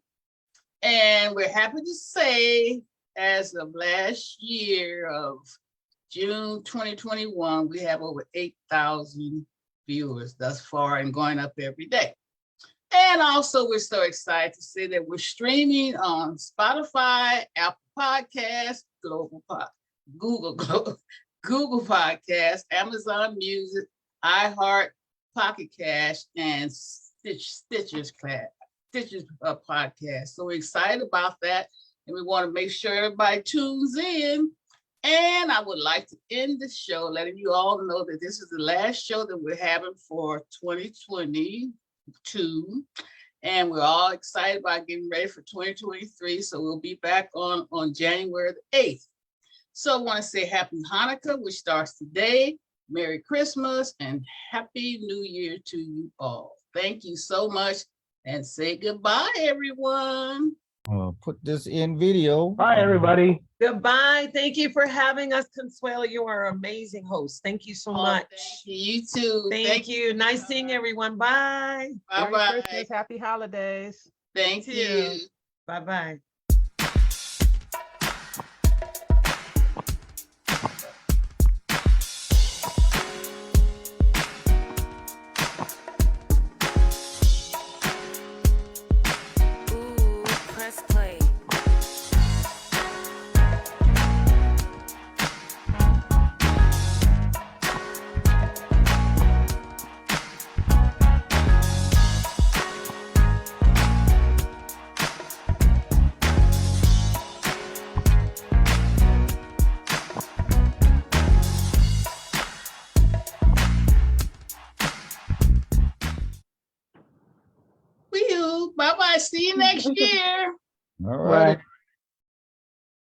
and we're happy to say, as of last year of June 2021, we have over 8,000 viewers thus far and going up every day. And also, we're so excited to say that we're streaming on Spotify, Apple Podcasts, Google Podcasts, Amazon Music, iHeart, Pocket Cast, and Stitcher's podcast. So we're excited about that, and we want to make sure everybody tunes in. And I would like to end the show letting you all know that this is the last show that we're having for 2022. And we're all excited about getting ready for 2023. So we'll be back on January the 8th. So I want to say Happy Hanukkah, which starts today. Merry Christmas and Happy New Year to you all. Thank you so much, and say goodbye, everyone. Put this in video. Bye, everybody. Goodbye. Thank you for having us, Consuelo. You are an amazing host. Thank you so much. Thank you. You too. Thank you. Nice seeing everyone. Bye. Bye-bye. Merry Christmas, happy holidays. Thank you. Bye-bye. Bye-bye. See you next year. All right.